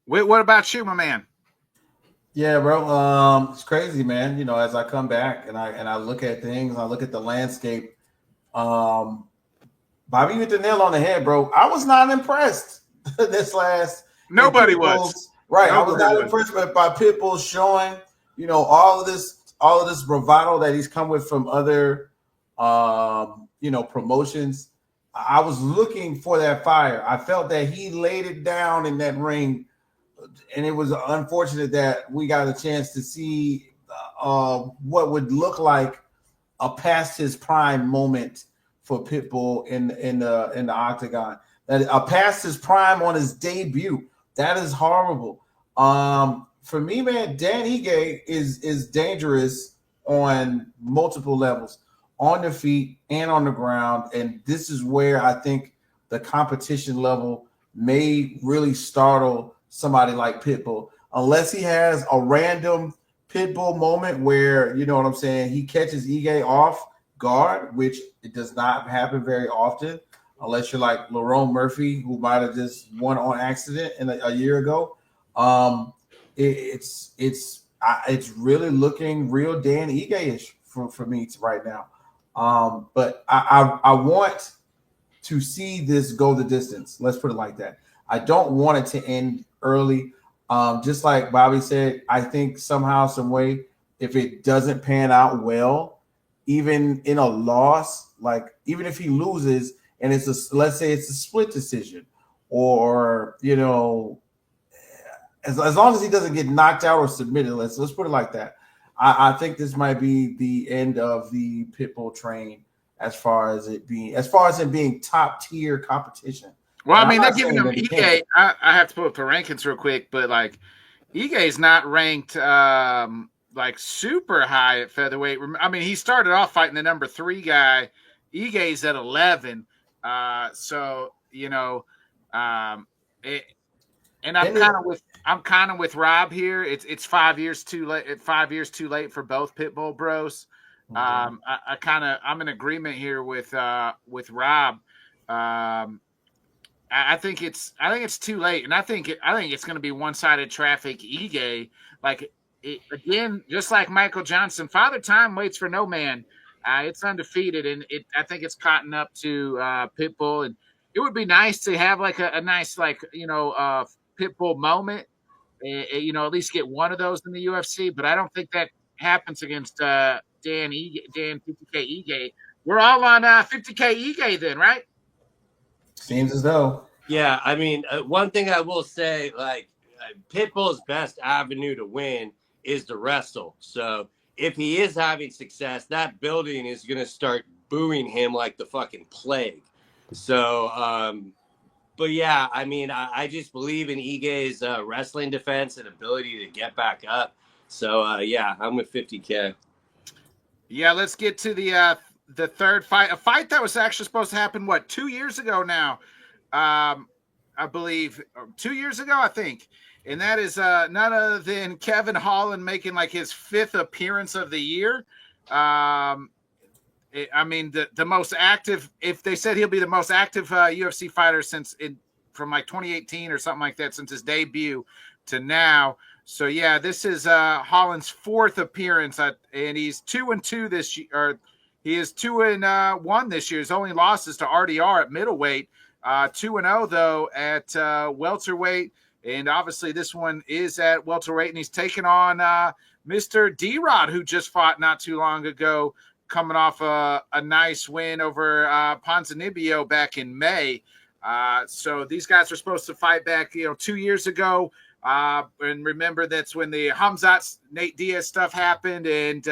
Wait, what about you, my man? Yeah, bro. It's crazy, man. As I come back and I look at things, I look at the landscape. Bobby hit the nail on the head, bro. I was not impressed this last. Nobody was. Right. Nobody I was not impressed by Pitbull showing, all of this bravado that he's come with from other, promotions. I was looking for that fire. I felt that he laid it down in that ring. And it was unfortunate that we got a chance to see what would look like a past his prime moment for Pitbull in the octagon. That a past his prime on his debut. That is horrible. For me, man, Dan Ige is dangerous on multiple levels, on the feet and on the ground. And this is where I think the competition level may really startle somebody like Pitbull, unless he has a random Pitbull moment where, you know what I'm saying, he catches Ige off guard, which it does not happen very often, unless you're like Lerone Murphy, who might have just won on accident a year ago. It's really looking real Dan Ige-ish for me right now. But I want to see this go the distance. Let's put it like that. I don't want it to end early. Just like Bobby said, I think somehow, some way, if it doesn't pan out well, even in a loss, like even if he loses and let's say it's a split decision, or as long as he doesn't get knocked out or submitted, let's put it like that. I think this might be the end of the Pitbull train as far as it being top tier competition. Well, I mean, they're giving him Ige. I have to pull up the rankings real quick, but like Ige is not ranked like super high at featherweight. I mean, he started off fighting the number 3 guy. Ige's at 11. And I'm kind of with Rob here. It's 5 years too late. 5 years too late for both Pitbull bros. I'm in agreement here with Rob. I think it's too late, and I think it's going to be one-sided traffic. Ige, again, just like Michael Johnson, Father Time waits for no man. It's undefeated, and I think it's caught up to Pitbull, and it would be nice to have like a nice Pitbull moment, at least get one of those in the UFC. But I don't think that happens against Dan 50K Ige. We're all on 50K Ige then, right? Seems as though. Yeah, I mean, one thing I will say, Pitbull's best avenue to win is to wrestle. So if he is having success, that building is going to start booing him like the fucking plague. So, but yeah, I mean, I just believe in Ige's wrestling defense and ability to get back up. So, yeah, I'm with 50K. Yeah, let's get to the third fight, a fight that was actually supposed to happen, 2 years ago now, I believe, 2 yeyears ago, I think, and that is none other than Kevin Holland making like his 5th appearance of the year. I mean, the most active, if they said he'll be the most active UFC fighter from like 2018 or something like that, since his debut to now. So yeah, this is Holland's 4th appearance, and he's 2-2 this year. Or he is 2-1 this year. His only losses to RDR at middleweight. 2-0 though at welterweight, and obviously this one is at welterweight, and he's taking on Mr. D-Rod, who just fought not too long ago, coming off a nice win over Ponzinibbio back in May. So these guys are supposed to fight back, 2 years ago. And remember, that's when the Hamzat Nate Diaz stuff happened, and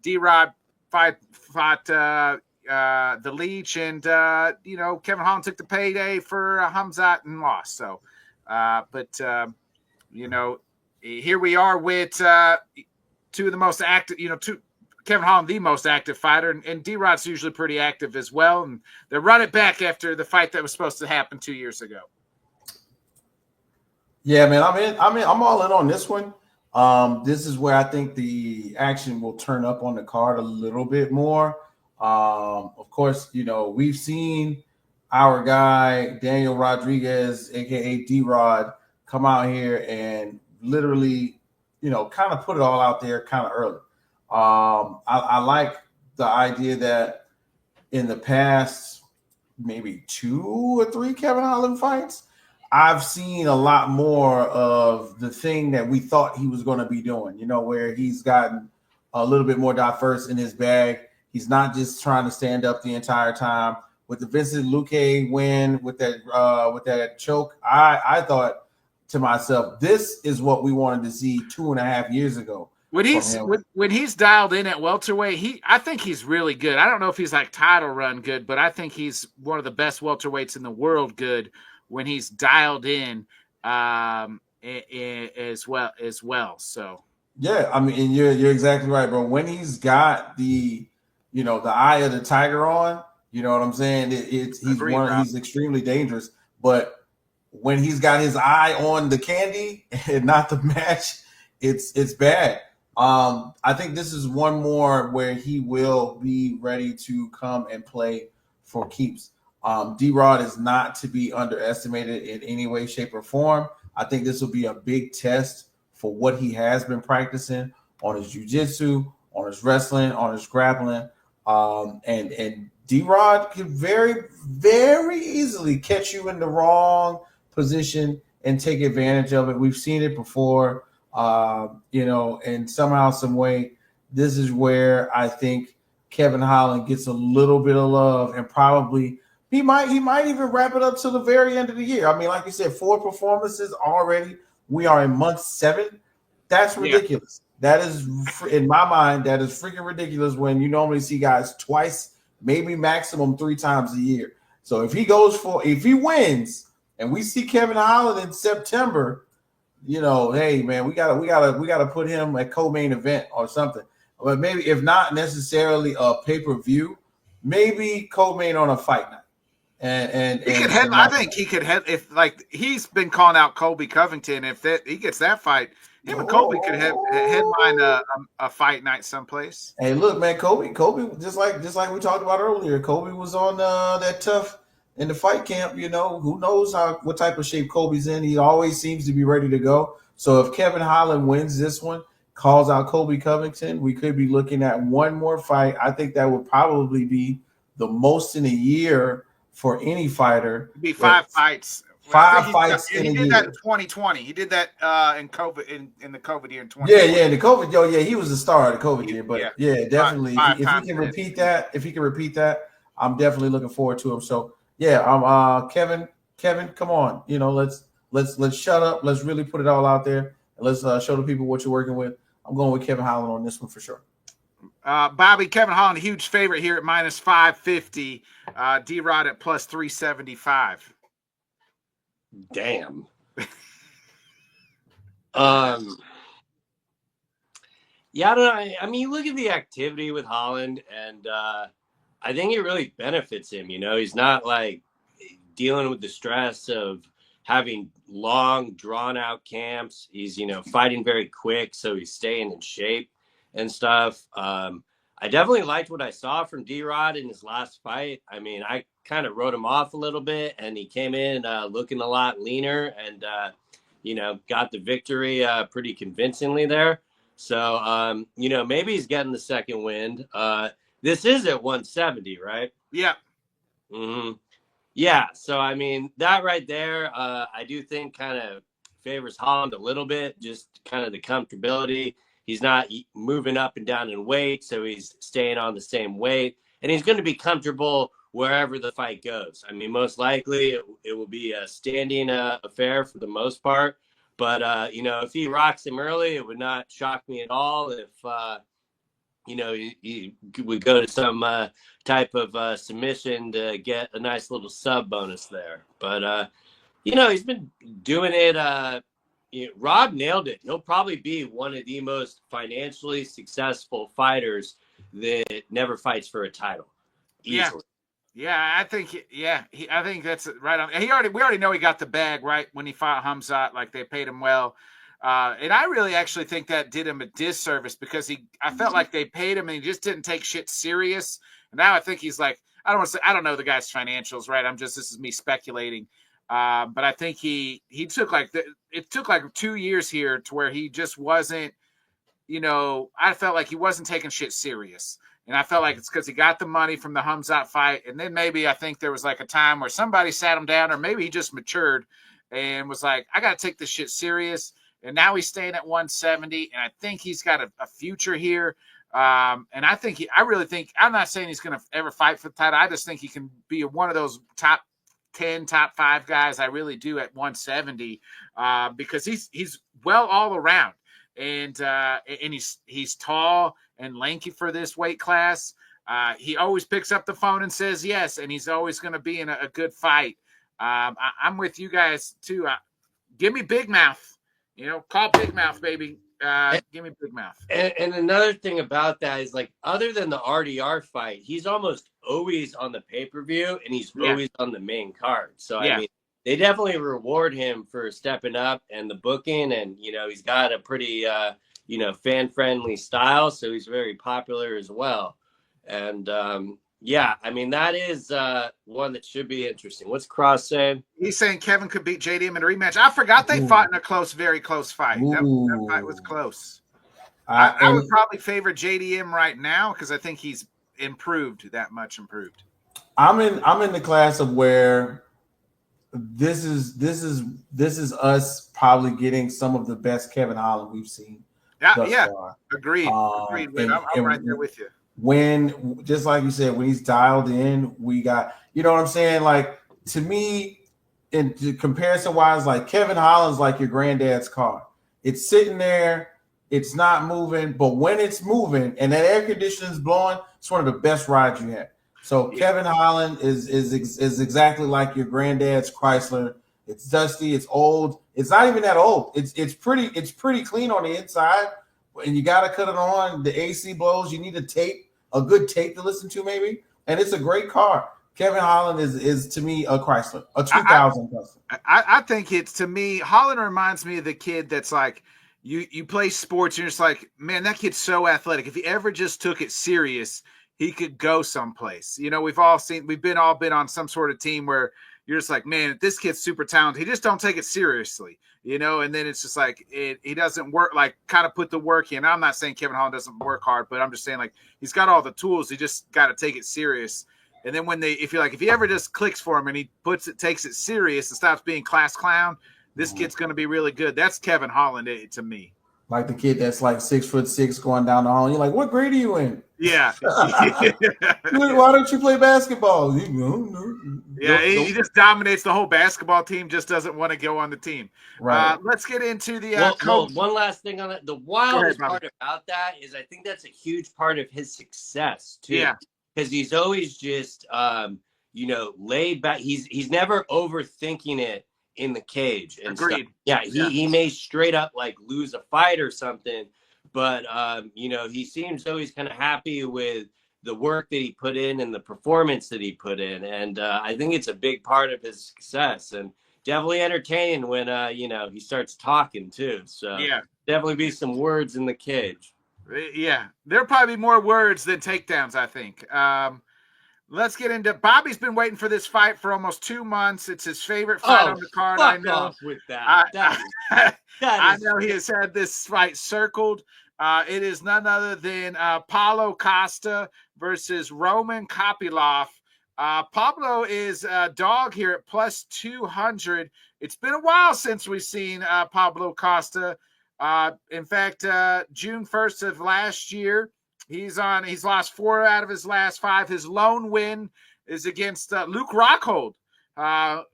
D-Rod fought the Leech, and Kevin Holland took the payday for Hamzat and lost. So, here we are with two of the most active, Kevin Holland, the most active fighter, and D-Rod's usually pretty active as well. And they're running back after the fight that was supposed to happen 2 years ago. Yeah, man, I'm all in on this one. This is where I think the action will turn up on the card a little bit more. Of course, we've seen our guy Daniel Rodriguez, aka D-Rod, come out here and literally, kind of put it all out there kind of early. I like the idea that in the past maybe 2 or 3 Kevin Holland fights, I've seen a lot more of the thing that we thought he was going to be doing, where he's gotten a little bit more diverse in his bag. He's not just trying to stand up the entire time. With the Vincent Luque win, with that choke, I thought to myself, this is what we wanted to see 2.5 years ago. When he's dialed in at welterweight, I think he's really good. I don't know if he's like title run good, but I think he's one of the best welterweights in the world good when he's dialed in as well. So yeah, I mean, and you're exactly right, bro. When he's got the the eye of the tiger on, you know what I'm saying? He's extremely dangerous. But when he's got his eye on the candy and not the match, it's bad. I think this is one more where he will be ready to come and play for keeps. D-Rod is not to be underestimated in any way, shape, or form. I think this will be a big test for what he has been practicing on his jiu-jitsu, on his wrestling, on his grappling. And D-Rod can very, very easily catch you in the wrong position and take advantage of it. We've seen it before, and somehow, some way, this is where I think Kevin Holland gets a little bit of love, and probably he might even wrap it up to the very end of the year. I mean, like you said, 4 performances already. We are in month 7. That's ridiculous. Yeah. That is, in my mind, that is freaking ridiculous when you normally see guys twice, maybe maximum 3 times a year. So if he wins, and we see Kevin Holland in September, hey man, we gotta put him at co-main event or something. But maybe if not necessarily a pay-per-view, maybe co-main on a fight night. I think he could head if he's been calling out Colby Covington. If he gets that fight, him and Colby could headline a fight night someplace. Hey, look, man, Colby, just like we talked about earlier, Colby was on that tough in the fight camp. Who knows what type of shape Colby's in? He always seems to be ready to go. So if Kevin Holland wins this one, calls out Colby Covington, we could be looking at one more fight. I think that would probably be the most in a year for any fighter. It'd be 5 fights. 5 fights in a year. He did that in 2020. He did that in COVID in the COVID year in 2020. Yeah, the COVID. He was the star of the COVID year. But yeah, definitely. If he can repeat that, I'm definitely looking forward to him. So yeah, Kevin, come on. Let's shut up. Let's really put it all out there, and let's show the people what you're working with. I'm going with Kevin Holland on this one for sure. Bobby, Kevin Holland, huge favorite here at -550. D-Rod at +375. Damn. Yeah, I don't know. I mean, you look at the activity with Holland, and I think it really benefits him. He's not dealing with the stress of having long, drawn-out camps. He's fighting very quick, so he's staying in shape and stuff. I definitely liked what I saw from D-Rod in his last fight. I mean, I kind of wrote him off a little bit, and he came in looking a lot leaner and, got the victory pretty convincingly there. So, maybe he's getting the second wind. This is at 170, right? Yeah. Mm-hmm. Yeah. So, I mean, that right there, I do think kind of favors Holland a little bit, just kind of the comfortability. He's not moving up and down in weight, so he's staying on the same weight. And he's going to be comfortable wherever the fight goes. I mean, most likely it will be a standing affair for the most part. But, if he rocks him early, it would not shock me at all if, he would go to some type of submission to get a nice little sub bonus there. But, he's been doing it Rob nailed it. He'll probably be one of the most financially successful fighters that never fights for a title. Easily. Yeah, I think. I think that's right on. We already know he got the bag right when he fought Hamzat. Like they paid him well, and I really actually think that did him a disservice because I felt like they paid him and he just didn't take shit serious. And now I think he's like, I don't want to say, I don't know the guy's financials, right? This is me speculating, but I think he took it took like 2 years here to where he just wasn't. I felt like he wasn't taking shit serious. And I felt like it's because he got the money from the Hamzat fight. And then maybe I think there was like a time where somebody sat him down, or maybe he just matured and was like, I got to take this shit serious. And now he's staying at 170. And I think he's got a future here. And I really think, I'm not saying he's going to ever fight for the title. I just think he can be one of those top 10, top 5 guys. I really do at 170 because he's well all around. And he's tall and lanky for this weight class. He always picks up the phone and says yes, and he's always going to be in a good fight. I'm with you guys too. Give me Big Mouth. Call Big Mouth, baby. Give me Big Mouth. And another thing about that is, like, other than the RDR fight, he's almost always on the pay-per-view, and he's always on the main card. So I mean, they definitely reward him for stepping up and the booking, and he's got a pretty fan-friendly style, so he's very popular as well. And I mean, that is one that should be interesting. What's Cross saying? He's saying Kevin could beat JDM in a rematch. I forgot they fought in a very close fight. That fight was close. I would probably favor JDM right now because I think he's improved. I'm in the class of where this is us probably getting some of the best Kevin Holland we've seen. Far. Agreed. I'm right there with you. When, just like you said, when he's dialed in, we got, what I'm saying? Like, to me, in comparison wise, like Kevin Holland's like your granddad's car. It's sitting there, it's not moving, but when it's moving and that air conditioning is blowing, it's one of the best rides you have. So Kevin Holland is exactly like your granddad's Chrysler. It's dusty, it's old. It's not even that old. It's pretty clean on the inside. And you got to cut it on. The AC blows. You need a good tape to listen to, maybe. And it's a great car. Kevin Holland is to me a Chrysler, a 2000 custom. I think it's, to me, Holland reminds me of the kid that's like, you play sports and you're just like, man, that kid's so athletic. If he ever just took it serious, he could go someplace. We've all been on some sort of team where you're just like, man, this kid's super talented. He just don't take it seriously, and then it's just like, he doesn't work, like kind of put the work in. I'm not saying Kevin Holland doesn't work hard, but I'm just saying, like, he's got all the tools. He just got to take it serious. And then if he ever just clicks for him and he takes it serious and stops being class clown, this kid's going to be really good. That's Kevin Holland to me. Like the kid that's like 6'6" going down the hall. You're like, what grade are you in? Yeah. Why don't you play basketball? He just dominates the whole basketball team, just doesn't want to go on the team. Right. Let's get into the one last thing on that. The wildest part about that is I think that's a huge part of his success too. Yeah. Because he's always just laid back. He's never overthinking it in the cage and Agreed. Stuff. Yeah, he may straight up like lose a fight or something, but he seems always kind of happy with the work that he put in and the performance that he put in, and I think it's a big part of his success, and definitely entertaining when he starts talking too. So definitely be some words in the cage. Yeah, there'll probably be more words than takedowns, I think. Let's get into. Bobby's been waiting for this fight for almost 2 months. It's his favorite fight on the card. I know. Off with that. I know he has had this fight circled. It is none other than Paulo Costa versus Roman Kopylov. Pablo is a dog here at plus 200. It's been a while since we've seen Pablo Costa. In fact, June 1st of last year, he's lost 4 out of his last 5. His lone win is against Luke Rockhold,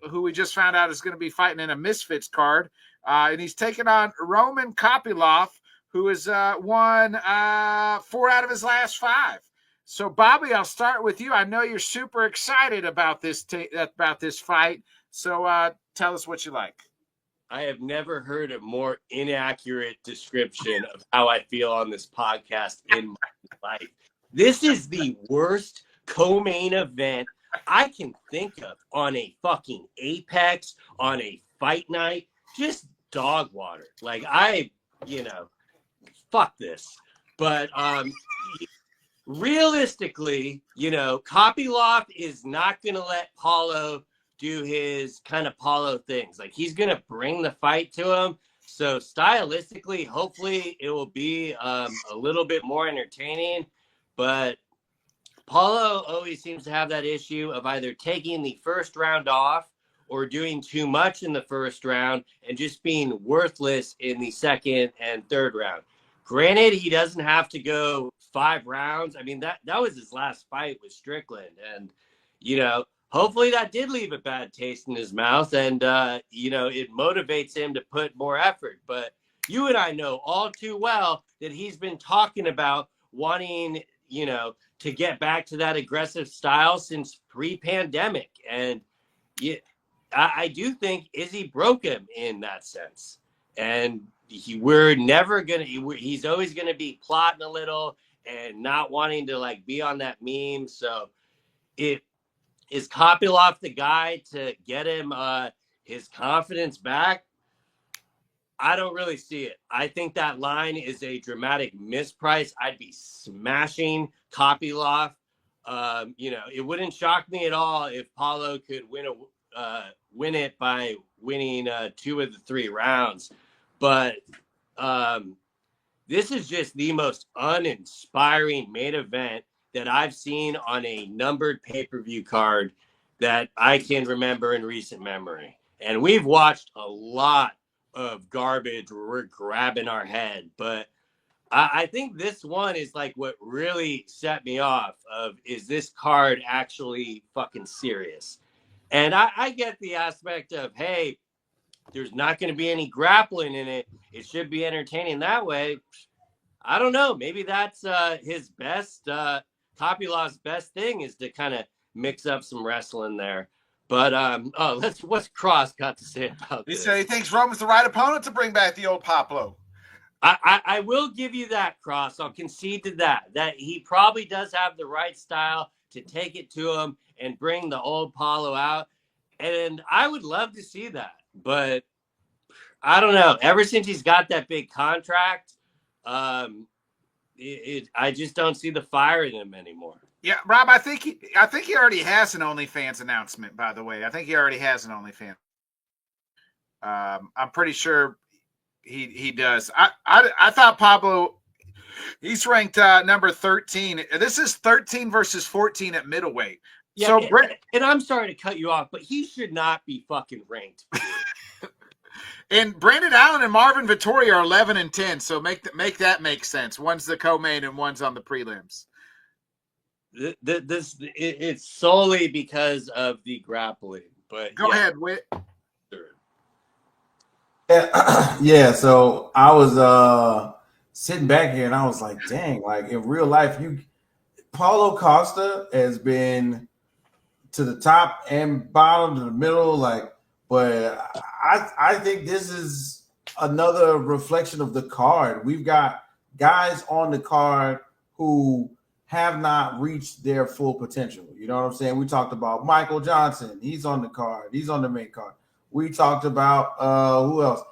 who we just found out is going to be fighting in a Misfits card. And he's taking on Roman Kopylov, who has won 4 out of his last 5. So, Bobby, I'll start with you. I know you're super excited about this fight. So, tell us what you like. I have never heard a more inaccurate description of how I feel on this podcast in my life. This is the worst co-main event I can think of on a fucking Apex, on a fight night. Just dog water. Like, fuck this. But realistically, Kopylov is not going to let Paulo do his kind of Paulo things. Like, he's going to bring the fight to him. So stylistically, hopefully it will be a little bit more entertaining. But Paulo always seems to have that issue of either taking the first round off or doing too much in the first round and just being worthless in the second and third round. Granted, he doesn't have to go 5 rounds. I mean, that was his last fight with Strickland. And, hopefully that did leave a bad taste in his mouth. And, it motivates him to put more effort. But you and I know all too well that he's been talking about wanting, to get back to that aggressive style since pre-pandemic. And I do think Izzy broke him in that sense. And he's always going to be plotting a little and not wanting to be on that meme. So is Kopylov the guy to get him his confidence back? I don't really see it. I think that line is a dramatic misprice. I'd be smashing Kopylov. It wouldn't shock me at all if Paulo could win it by winning 2 of the 3 rounds. But this is just the most uninspiring main event that I've seen on a numbered pay-per-view card that I can remember in recent memory. And we've watched a lot of garbage where we're grabbing our head. But I think this one is what really set me off of, is this card actually fucking serious? And I get the aspect of, hey, there's not going to be any grappling in it. It should be entertaining that way. I don't know. Maybe that's his best, Kopylov's best thing, is to kind of mix up some wrestling there. But what's Cross got to say about this? He said he thinks Roman's the right opponent to bring back the old Pablo. I will give you that, Cross. I'll concede to that he probably does have the right style to take it to him and bring the old Paulo out. And I would love to see that. But I don't know. Ever since he's got that big contract, I just don't see the fire in him anymore. Yeah, Rob, I think he already has an OnlyFans announcement, by the way. I think he already has an OnlyFans. I'm pretty sure he does. I thought Pablo, he's ranked number 13. This is 13 versus 14 at middleweight. Yeah, so and I'm sorry to cut you off, but he should not be fucking ranked. And Brandon Allen and Marvin Vettori are 11 and 10. So make that make sense. One's the co-main and one's on the prelims. It's solely because of the grappling. But go ahead, Whit. Yeah, so I was sitting back here and I was like, dang, in real life, Paulo Costa has been to the top and bottom to the middle, but I think this is another reflection of the card. We've got guys on the card who have not reached their full potential. You know what I'm saying? We talked about Michael Johnson. He's on the card. He's on the main card. We talked about who else?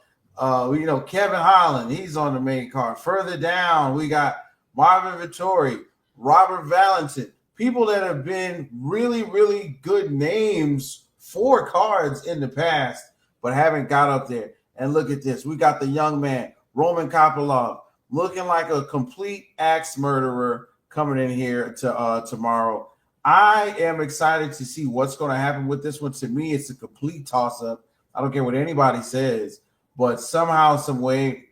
Kevin Holland. He's on the main card. Further down, we got Marvin Vettori, Robert Valentin, people that have been really, really good names for cards in the past, but haven't got up there. And look at this. We got the young man, Roman Kopylov, looking like a complete axe murderer coming in here to tomorrow. I am excited to see what's going to happen with this one. To me, it's a complete toss-up. I don't care what anybody says, but somehow, some way,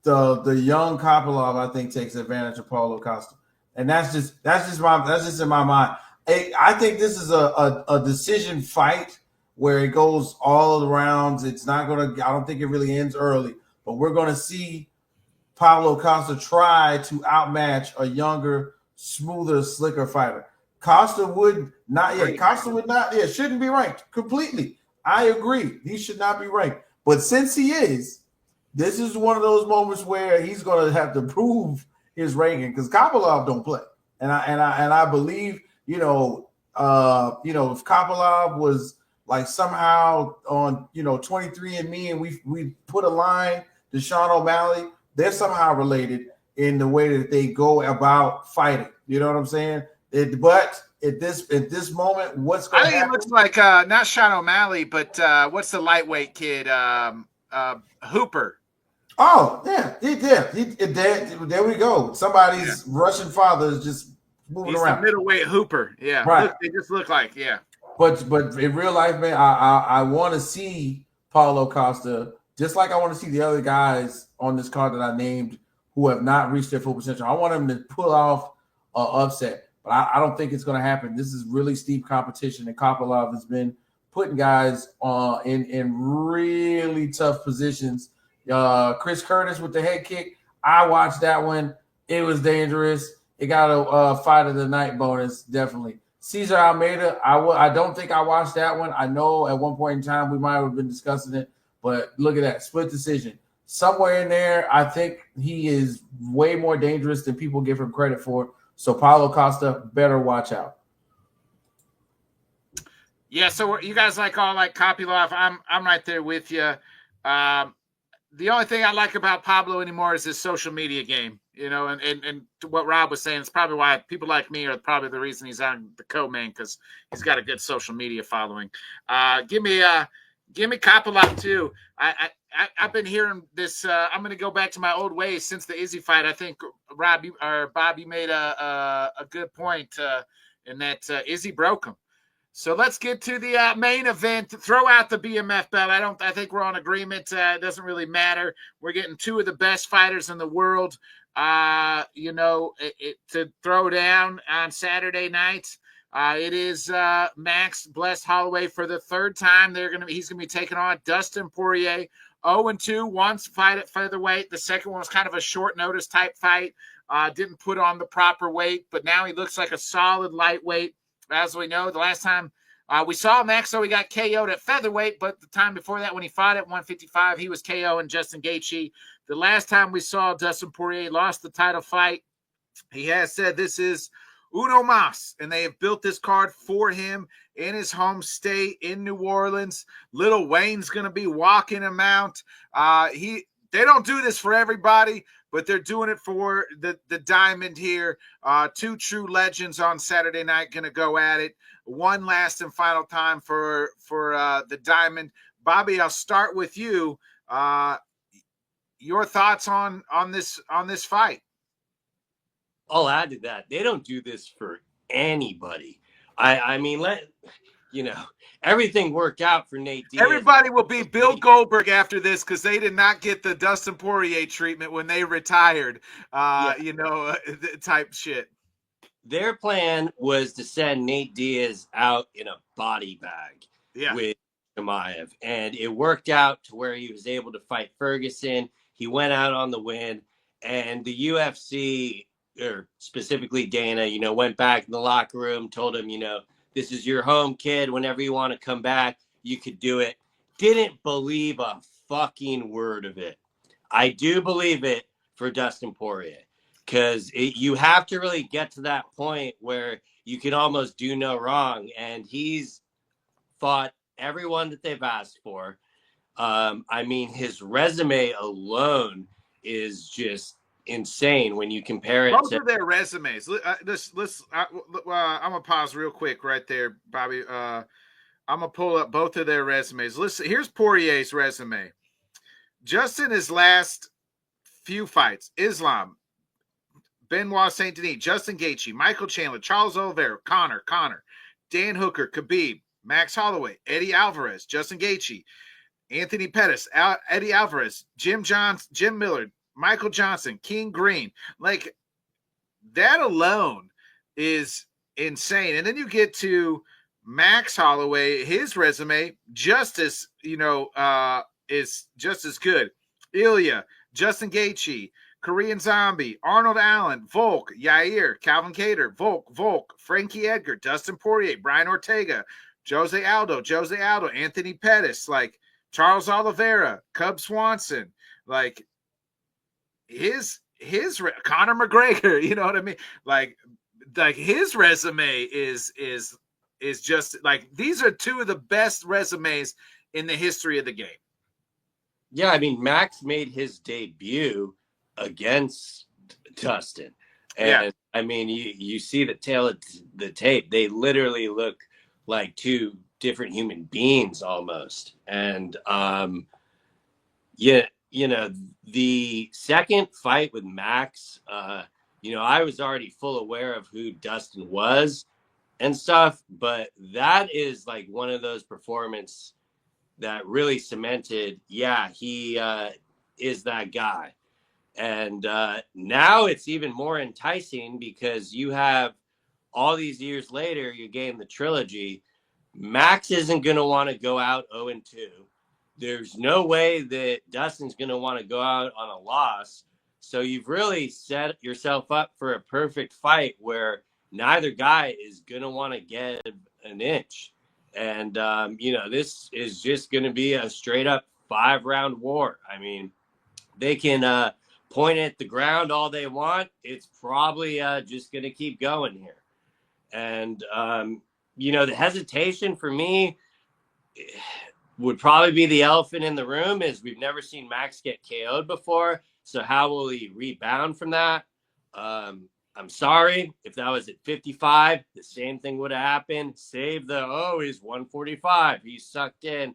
the young Kopylov, I think, takes advantage of Paulo Costa, and that's just in my mind. I think this is a decision fight where it goes all of the rounds. It's not going to. I don't think it really ends early, but we're going to see Paulo Costa try to outmatch a younger, smoother, slicker fighter. Costa would not. Yeah, Costa would not. Yeah, shouldn't be ranked completely. I agree. He should not be ranked. But since he is, this is one of those moments where he's going to have to prove his ranking because Kopylov don't play, and I believe if Kopylov was like somehow on 23andMe and we put a line to Sean O'Malley, they're somehow related in the way that they go about fighting. You know what I'm saying? But at this moment, what's going to happen? It looks like not Sean O'Malley, but what's the lightweight kid? Hooper. Oh, yeah. There we go. Somebody's Russian father is just moving around. The middleweight Hooper. Yeah. Right. They just look like, But in real life, man, I want to see Paulo Costa, just like I want to see the other guys on this card that I named who have not reached their full potential. I want them to pull off an upset. But I don't think it's going to happen. This is really steep competition, and Kopylov has been putting guys in really tough positions. Chris Curtis with the head kick. I watched that one. It was dangerous. It got a fight of the night bonus, definitely. Cesar Almeida, I don't think I watched that one. I know at one point in time we might have been discussing it, but look at that. Split decision. Somewhere in there, I think he is way more dangerous than people give him credit for. So Paulo Costa better watch out. Yeah, so you guys all like Kopylov. I'm right there with you. The only thing I like about Pablo anymore is his social media game. And what Rob was saying is probably why people like me are probably the reason he's on the co-main, because he's got a good social media following. Give me Kopylov too. I've been hearing this. I'm going to go back to my old ways since the Izzy fight. I think Bob, you made a good point in that Izzy broke him. So let's get to the main event. Throw out the BMF belt. I think we're on agreement. It doesn't really matter. We're getting two of the best fighters in the world. To throw down on Saturday night. It is Max Blessed Holloway for the third time. He's gonna be taking on Dustin Poirier. 0-2, once fight at featherweight. The second one was kind of a short notice type fight. Didn't put on the proper weight, but now he looks like a solid lightweight. As we know, the last time we saw Max, so he got KO'd at featherweight, but the time before that when he fought at 155, he was KO'ing Justin Gaethje. The last time we saw Dustin Poirier lost the title fight, he has said this is uno más, and they have built this card for him in his home state in New Orleans. Lil Wayne's going to be walking him out. They don't do this for everybody, but they're doing it for the Diamond here. Two true legends on Saturday night going to go at it. One last and final time for the Diamond. Bobby, I'll start with you. Your thoughts on this fight? I'll add to that. They don't do this for anybody. I mean, let everything worked out for Nate Diaz. Everybody will be Bill Goldberg after this because they did not get the Dustin Poirier treatment when they retired. Type shit. Their plan was to send Nate Diaz out in a body bag with Chimaev, and it worked out to where he was able to fight Ferguson. He went out on the win, and the UFC, or specifically Dana, went back in the locker room, told him, this is your home, kid. Whenever you want to come back, you could do it. Didn't believe a fucking word of it. I do believe it for Dustin Poirier, because you have to really get to that point where you can almost do no wrong. And he's fought everyone that they've asked for. His resume alone is just insane when you compare it both of their resumes. I'm gonna pause real quick right there, Bobby. I'm gonna pull up both of their resumes. Listen, here's Poirier's resume. Just in his last few fights: Islam, Benoit Saint Denis, Justin Gaethje, Michael Chandler, Charles Oliveira, Connor, Dan Hooker, Khabib, Max Holloway, Eddie Alvarez, Justin Gaethje, Anthony Pettis, Eddie Alvarez, Jim Millard, Michael Johnson, King Green. Like, that alone is insane. And then you get to Max Holloway, his resume is just as good. Ilya, Justin Gaethje, Korean Zombie, Arnold Allen, Volk, Yair, Calvin Kattar, Volk, Frankie Edgar, Dustin Poirier, Brian Ortega, Jose Aldo, Anthony Pettis. Like, Charles Oliveira, Cub Swanson, like Conor McGregor, you know what I mean? Like his resume is just like, these are two of the best resumes in the history of the game. Yeah, I mean, Max made his debut against Dustin. And I mean, you see the tail of the tape. They literally look like two different human beings almost. And yeah, you know, the second fight with Max, you know, I was already full aware of who Dustin was and stuff, but that is like one of those performances that really cemented, yeah, he is that guy. And now it's even more enticing because you have all these years later, you gain the trilogy. Max isn't going to want to go out 0-2. There's no way that Dustin's going to want to go out on a loss. So you've really set yourself up for a perfect fight where neither guy is going to want to get an inch. And, you know, this is just going to be a straight up 5-round war. I mean, they can point at the ground all they want. It's probably just going to keep going here. And, you know, the hesitation for me would probably be the elephant in the room is we've never seen Max get KO'd before. So how will he rebound from that? I'm sorry if that was at 55, the same thing would have happened. Save the, he's 145. He's sucked in.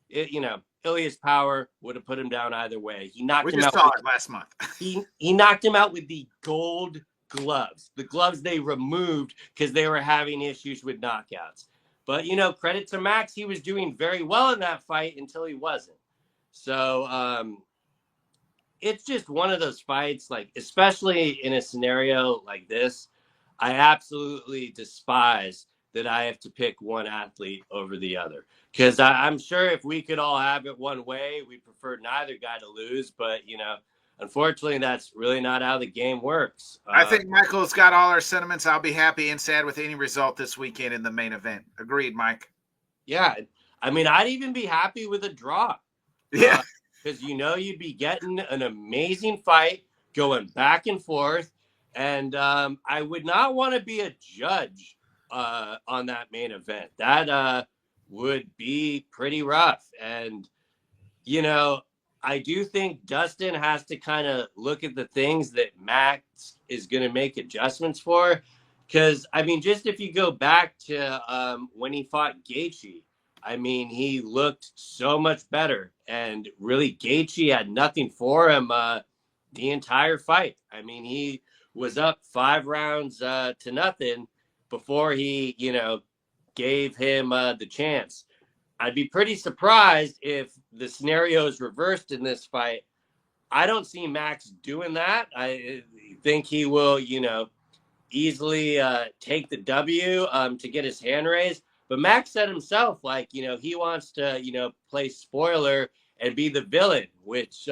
You know, Ilias Power would have put him down either way. He knocked him out. We just saw it last month. he knocked him out with the gold gloves, the gloves they removed because they were having issues with knockouts. But, you know, credit to Max. He was doing very well in that fight until he wasn't. So it's just one of those fights, like, especially in a scenario like this, I absolutely despise that I have to pick one athlete over the other. Because I'm sure if we could all have it one way, we prefer neither guy to lose. But, you know, unfortunately, that's really not how the game works. I think Michael's got all our sentiments. I'll be happy and sad with any result this weekend in the main event. Agreed, Mike. Yeah. I mean, I'd even be happy with a draw. Yeah. Because, you know, you'd be getting an amazing fight going back and forth. And I would not want to be a judge on that main event. That would be pretty rough. And, you know, I do think Dustin has to kind of look at the things that Max is going to make adjustments for. Because, I mean, just if you go back to when he fought Gaethje, I mean, he looked so much better. And really, Gaethje had nothing for him the entire fight. I mean, he was up 5 rounds to nothing before he, you know, gave him the chance. I'd be pretty surprised if the scenario is reversed in this fight. I don't see Max doing that. I think he will, you know, easily take the W to get his hand raised. But Max said himself, like, you know, he wants to, you know, play spoiler and be the villain, which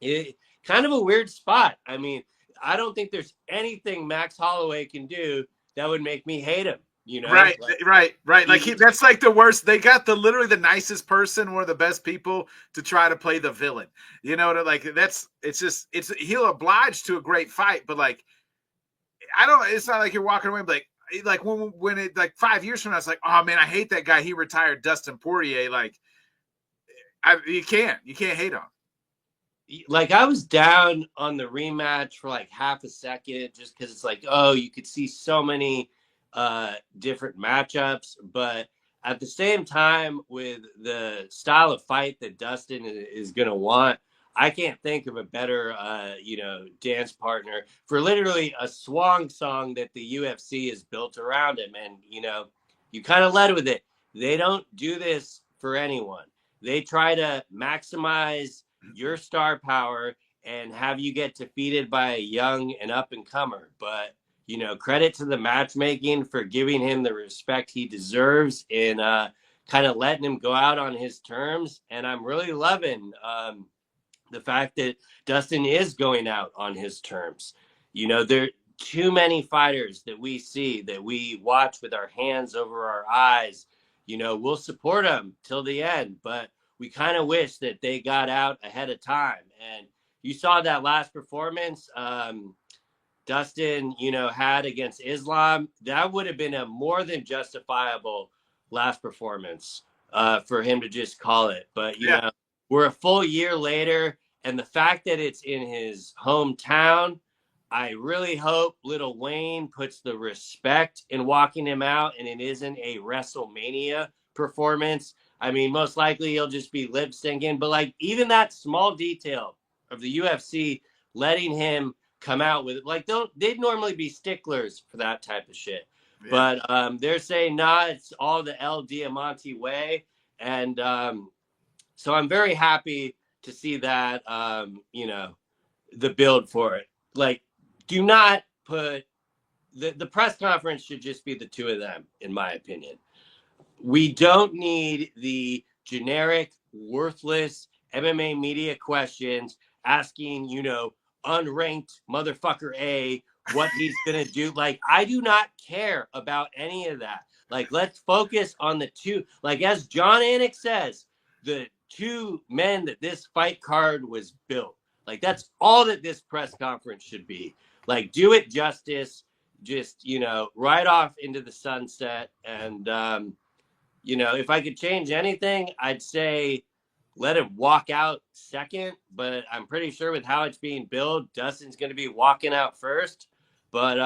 it kind of a weird spot. I mean, I don't think there's anything Max Holloway can do that would make me hate him. You know, right. Like that's like the worst. They got literally the nicest person, one of the best people to try to play the villain. You know, like he'll oblige to a great fight, but like, it's not like you're walking away like when it like 5 years from now, it's like, oh man, I hate that guy. He retired Dustin Poirier. Like, you can't hate on. Like, I was down on the rematch for like half a second just because it's like, oh, you could see so many different matchups. But at the same time, with the style of fight that Dustin is going to want, I can't think of a better, you know, dance partner for literally a swan song that the UFC is built around him. And, you know, you kind of led with it. They don't do this for anyone. They try to maximize your star power and have you get defeated by a young and up and comer. But, you know, credit to the matchmaking for giving him the respect he deserves and kind of letting him go out on his terms. And I'm really loving the fact that Dustin is going out on his terms. You know, there are too many fighters that we see that we watch with our hands over our eyes. You know, we'll support them till the end, but we kind of wish that they got out ahead of time. And you saw that last performance Dustin, had against Islam. That would have been a more than justifiable last performance for him to just call it. But, we're a full year later, and the fact that it's in his hometown, I really hope Lil Wayne puts the respect in walking him out, and it isn't a WrestleMania performance. I mean, most likely he'll just be lip syncing, but like even that small detail of the UFC letting him come out with it, they'd normally be sticklers for that type of shit. Yeah. But they're saying, nah, it's all the El Diamante way. And so I'm very happy to see that, the build for it. Like, do not put the press conference should just be the two of them, in my opinion. We don't need the generic, worthless MMA media questions asking, unranked motherfucker A what he's going to do. Like, I do not care about any of that. Like, let's focus on the two. Like, as John Anik says, the two men that this fight card was built. Like, that's all that this press conference should be. Like, do it justice. Just, right off into the sunset. And, if I could change anything, I'd say let him walk out second. But I'm pretty sure with how it's being built, Dustin's going to be walking out first. But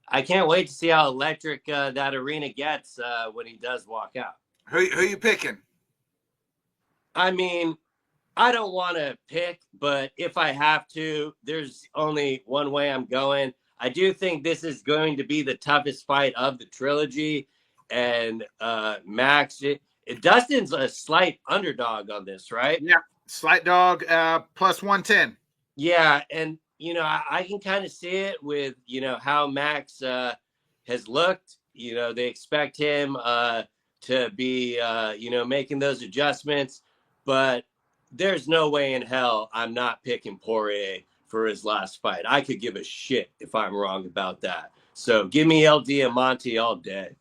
I can't wait to see how electric that arena gets when he does walk out. Who you picking? I mean, I don't want to pick, but if I have to, there's only one way I'm going. I do think this is going to be the toughest fight of the trilogy. And Max, Dustin's a slight underdog on this, right? Yeah, slight dog, plus 110. Yeah, and, I can kind of see it with, how Max has looked. They expect him to be, making those adjustments. But there's no way in hell I'm not picking Poirier for his last fight. I could give a shit if I'm wrong about that. So give me El Diamante all day.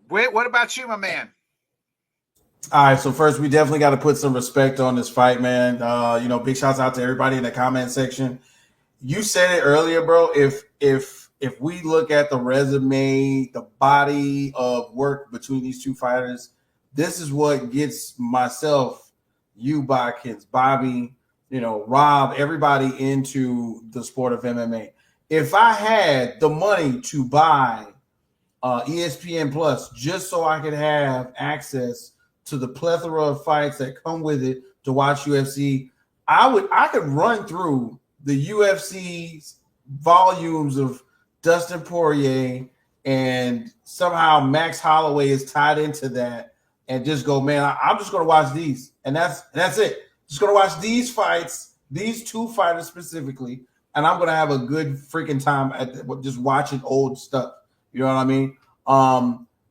Wait, what about you, my man? All right, so first we definitely got to put some respect on this fight, man. Big shouts out to everybody in the comment section. You said it earlier, bro. If we look at the resume, the body of work between these two fighters, this is what gets myself, you, Bodkins, Bobby, Rob, everybody into the sport of MMA. If I had the money to buy ESPN Plus just so I could have access to the plethora of fights that come with it to watch UFC, I could run through the UFC's volumes of Dustin Poirier, and somehow Max Holloway is tied into that, and just go, man, I'm just going to watch these. And that's it. Just going to watch these fights, these two fighters specifically, and I'm going to have a good freaking time at just watching old stuff. You know what I mean?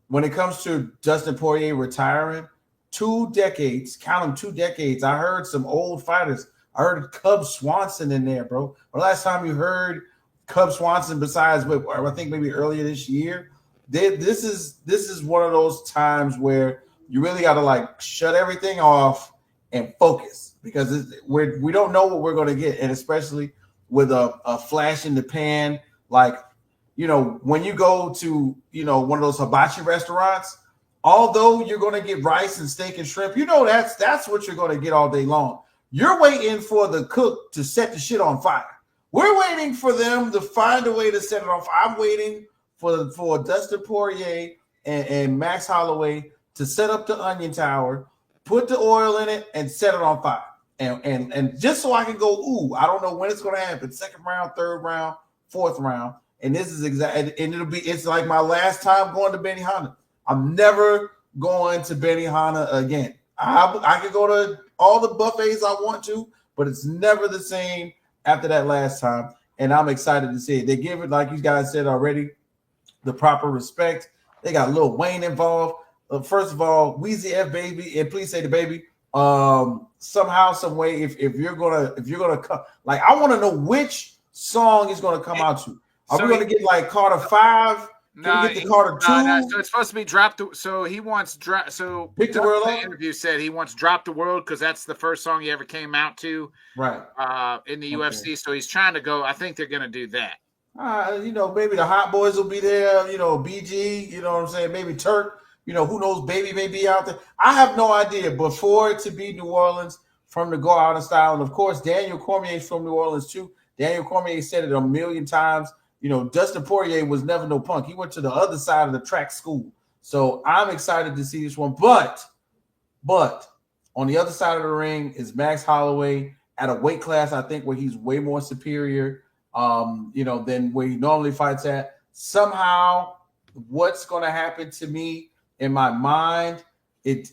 When it comes to Dustin Poirier retiring, 2 decades, count them 2 decades. I heard some old fighters. I heard Cub Swanson in there, bro. The last time you heard Cub Swanson, besides, I think maybe earlier this year, this is one of those times where you really got to shut everything off and focus, because we don't know what we're going to get, and especially with a flash in the pan, when you go to one of those hibachi restaurants, although you're going to get rice and steak and shrimp, that's what you're going to get all day long. You're waiting for the cook to set the shit on fire. We're waiting for them to find a way to set it on fire. I'm waiting for Dustin Poirier and Max Holloway to set up the onion tower, put the oil in it, and set it on fire. And just so I can go, ooh, I don't know when it's going to happen. 2nd round, 3rd round, 4th round. And this is exactly, and it's like my last time going to Benihana. I'm never going to Benihana again. I could go to all the buffets I want to, but it's never the same after that last time. And I'm excited to see it. They give it, like you guys said already, the proper respect. They got Lil Wayne involved. First of all, Weezy F baby, and please say the baby. Somehow, some way, if you're gonna come, I want to know which song is gonna come out to. Are we gonna get Carter 5 Can we No, get the Carter 2? no, so it's supposed to be drop the. So he wants drop. So Pick the World Up? interview said he wants drop the world because that's the first song he ever came out to. Right. In the UFC, so he's trying to go. I think they're going to do that. Maybe the Hot Boys will be there. BG. You know what I'm saying? Maybe Turk. Who knows? Baby may be out there. I have no idea. But for it to be New Orleans, from the go out in style, and of course Daniel Cormier's from New Orleans too. Daniel Cormier said it a million times. Dustin Poirier was never no punk. He went to the other side of the track school. So I'm excited to see this one. But on the other side of the ring is Max Holloway at a weight class, I think, where he's way more superior, than where he normally fights at. Somehow, what's going to happen to me in my mind, I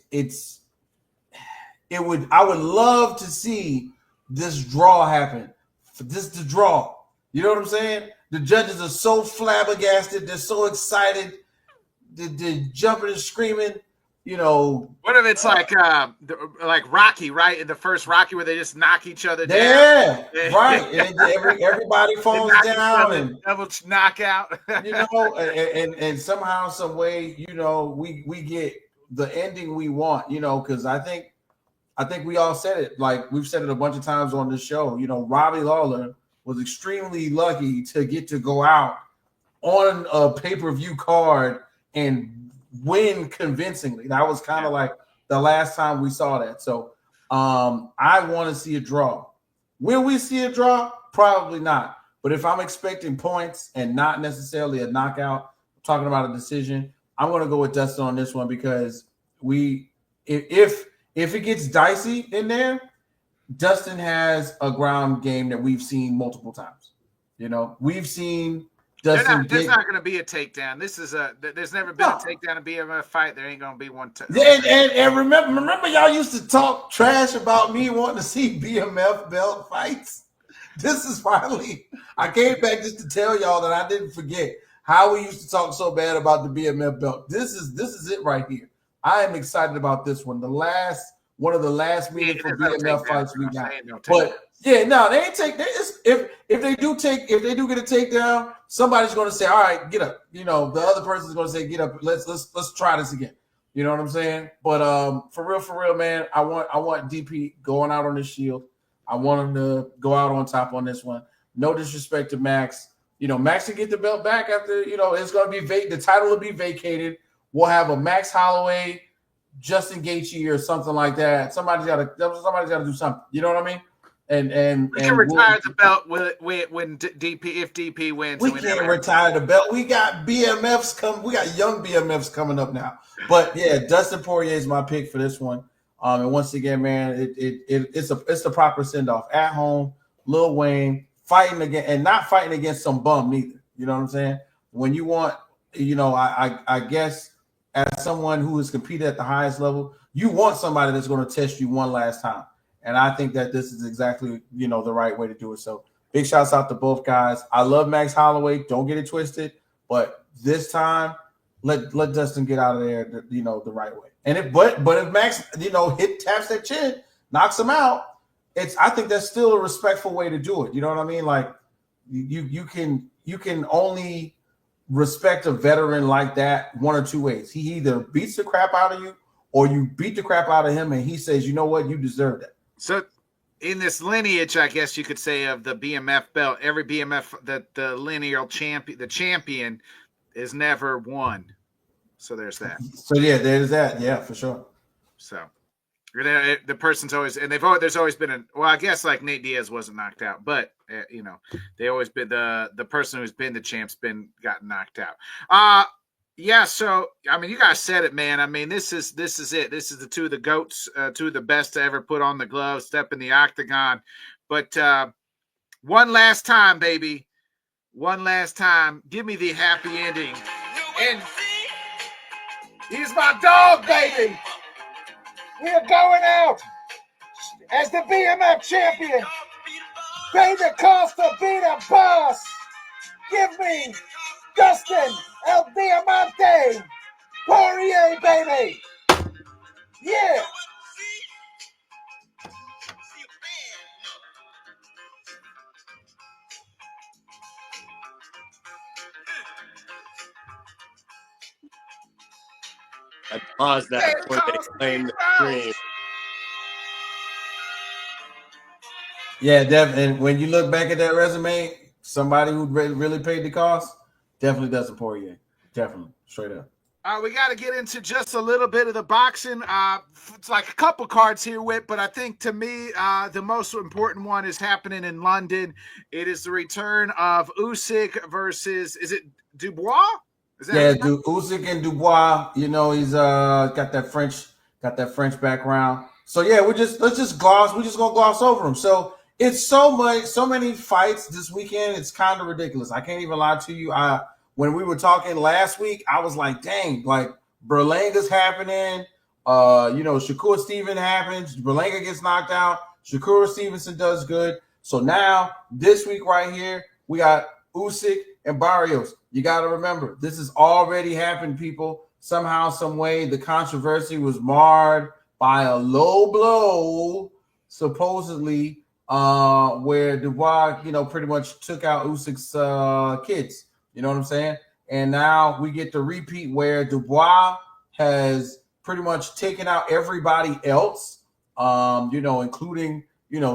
would love to see this draw happen. This the draw. You know what I'm saying? The judges are so flabbergasted. They're so excited. They're jumping and screaming. What if it's like Rocky, right? In the first Rocky, where they just knock each other down. Yeah, right. And everybody falls down and double knockout. and somehow, some way, we get the ending we want. Because I think we all said it. Like we've said it a bunch of times on this show. Robbie Lawler was extremely lucky to get to go out on a pay-per-view card and win convincingly. That was kind of like the last time we saw that. So I want to see a draw. Will we see a draw? Probably not. But if I'm expecting points and not necessarily a knockout, talking about a decision, I'm going to go with Dustin on this one because if it gets dicey in there, Dustin has a ground game that we've seen multiple times. We've seen Dustin. There's not going to be a takedown. There's never been a takedown in a BMF fight. There ain't going to be one. And remember, y'all used to talk trash about me wanting to see BMF belt fights. This is finally. I came back just to tell y'all that I didn't forget how we used to talk so bad about the BMF belt. This is it right here. I am excited about this one. One of the last meaningful BMF fights we got. But they ain't take. If they do get a takedown, somebody's going to say, "All right, get up." The other person's going to say, "Get up. Let's try this again." You know what I'm saying? But for real, man, I want DP going out on the shield. I want him to go out on top on this one. No disrespect to Max. Max can get the belt back after. It's going to be the title will be vacated. We'll have a Max Holloway, Justin Gaethje or something like that. Somebody's got to do something. You know what I mean? And we can retire the belt when DP wins. We can't retire the belt. We got BMFs come. We got young BMFs coming up now. But yeah, Dustin Poirier is my pick for this one. And once again, man, it's the proper send off at home. Lil Wayne fighting again and not fighting against some bum neither. You know what I'm saying? When you want, I guess. As someone who has competed at the highest level, you want somebody that's going to test you one last time. And I think that this is exactly, the right way to do it. So big shouts out to both guys. I love Max Holloway. Don't get it twisted. But this time, let Dustin get out of there, the right way. And if Max, taps that chin, knocks him out, I think that's still a respectful way to do it. You know what I mean? Like you can only respect a veteran like that one or two ways. He either beats the crap out of you or you beat the crap out of him and he says, you know what, you deserve that. So in this lineage, I guess you could say, of the BMF belt, every BMF that the lineal champion, the champion is never won. So there's that. So yeah, there's that. Yeah, for sure. So the person's always, and there's always been I guess like Nate Diaz wasn't knocked out, but they always been the person who's been the champ's gotten knocked out. Yeah. So I mean, you guys said it, man. I mean, this is it. This is the two of the GOATs, two of the best to ever put on the glove, step in the octagon. But one last time, baby, one last time, give me the happy ending. And he's my dog, baby. We are going out as the BMF champion. Baby Costa be the boss. Give me Dustin El Diamante Poirier, baby. Yeah. I paused that before they claimed the stream. Yeah, definitely. And when you look back at that resume, somebody who really paid the cost definitely does support you. Definitely, straight up. We got to get into just a little bit of the boxing. It's like a couple cards here, Whit, but I think to me, the most important one is happening in London. It is the return of Usyk versus, is it Dubois? Is that Usyk and Dubois. You know, he's got that French background. So yeah, we're just gonna gloss over him. So it's so many fights this weekend. It's kind of ridiculous. I can't even lie to you. When we were talking last week, I was like, dang, like Berlanga's happening. Shakur Stevenson happens. Berlanga gets knocked out. Shakur Stevenson does good. So now this week right here, we got Usyk and Barrios. You got to remember, this has already happened, people. Somehow, some way, the controversy was marred by a low blow, supposedly, where Dubois, pretty much took out Usyk's kids. You know what I'm saying? And now we get the repeat where Dubois has pretty much taken out everybody else, including,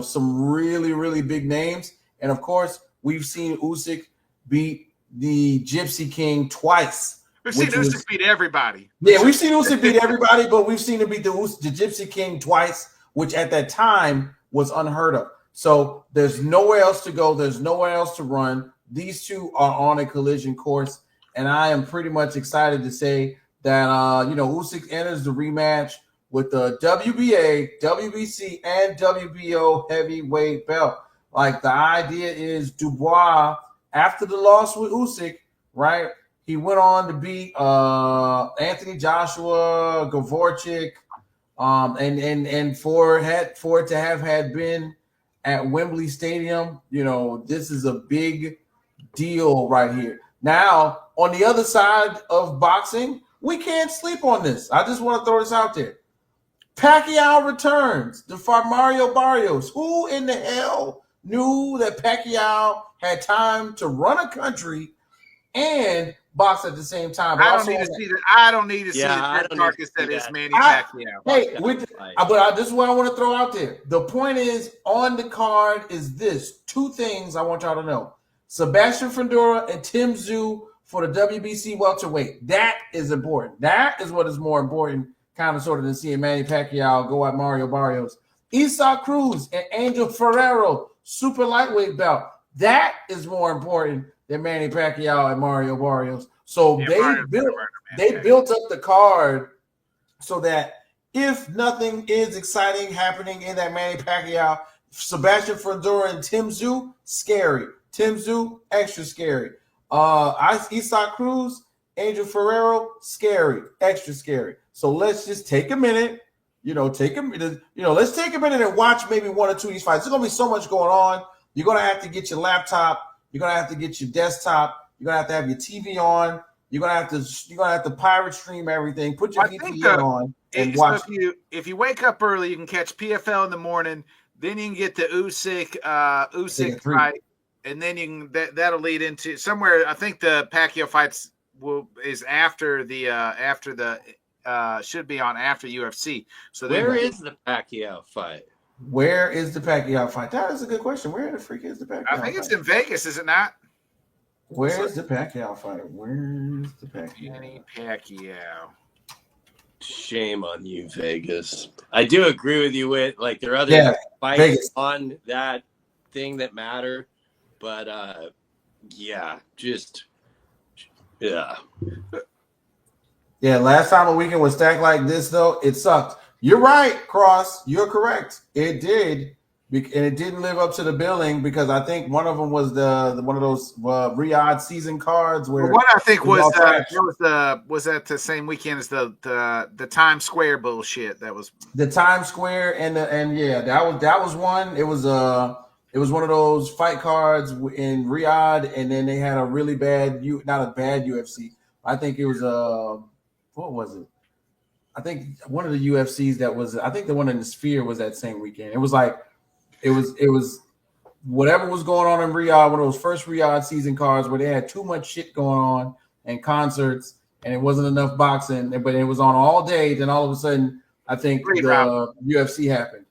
some really, really big names. And of course, we've seen Usyk beat the Gypsy King twice. We've seen Usyk beat everybody. Yeah, we've seen Usyk beat everybody, but we've seen him beat the Gypsy King twice, which at that time was unheard of. So there's nowhere else to go. There's nowhere else to run. These two are on a collision course, and I am pretty much excited to say that, Usyk enters the rematch with the WBA, WBC, and WBO heavyweight belt. Like, the idea is Dubois, after the loss with Usyk, right, he went on to beat Anthony Joshua, Gavorchik, and for it to have had been at Wembley Stadium, this is a big deal right here. Now, on the other side of boxing, we can't sleep on this. I just want to throw this out there. Pacquiao returns. The Mario Barrios. Who in the hell knew that Pacquiao had time to run a country and box at the same time? I don't need to see the carcass that is Manny Pacquiao. But this is what I want to throw out there. The point is, on the card is this. Two things I want y'all to know. Sebastian Fundora and Tim Tszyu for the WBC welterweight. That is important. That is what is more important, kind of sort of, than seeing Manny Pacquiao go at Mario Barrios. Isaac Cruz and Angel Ferrero, super lightweight belt. That is more important than Manny Pacquiao and Mario Barrios. So they built up the card so that if nothing is exciting happening in that Manny Pacquiao, Sebastian Fundora and Tim Tszyu, scary. Tim Tszyu, extra scary. Isaac Cruz, Angel Ferrero, scary, extra scary. So let's just take a minute, let's take a minute and watch maybe one or two of these fights. There's going to be so much going on. You're going to have to get your laptop. You're going to have to get your desktop. You're going to have your TV on. You're going to have to pirate stream everything. Put your VPN on and watch. So if you wake up early, you can catch PFL in the morning. Then you can get the Usyk fight. And then you can that'll lead into somewhere. I think the Pacquiao fights is after the should be on after UFC. So where is the Pacquiao fight? Where is the Pacquiao fight? That is a good question. Where the freak is the Pacquiao? I think it's in Vegas, is it not? Where is the Pacquiao fight? Where's the Pacquiao? Manny Pacquiao. Shame on you, Vegas. I do agree with you with there are other fights Vegas on that thing that matter. But, Yeah, last time a weekend was stacked like this, though, it sucked. You're right, Cross. You're correct. It did. And it didn't live up to the billing because I think one of them was one of those Riyadh season cards where what I think was that the same weekend as the Times Square bullshit. That was the Times Square that was one. It was one of those fight cards in Riyadh, and then they had a really bad, not a bad UFC. I think it was what was it? I think one of the UFCs that was. I think the one in the Sphere was that same weekend. It was whatever was going on in Riyadh, one of those first Riyadh season cards where they had too much shit going on and concerts, and it wasn't enough boxing, but it was on all day. Then all of a sudden, I think Agreed, the Rob. UFC happened.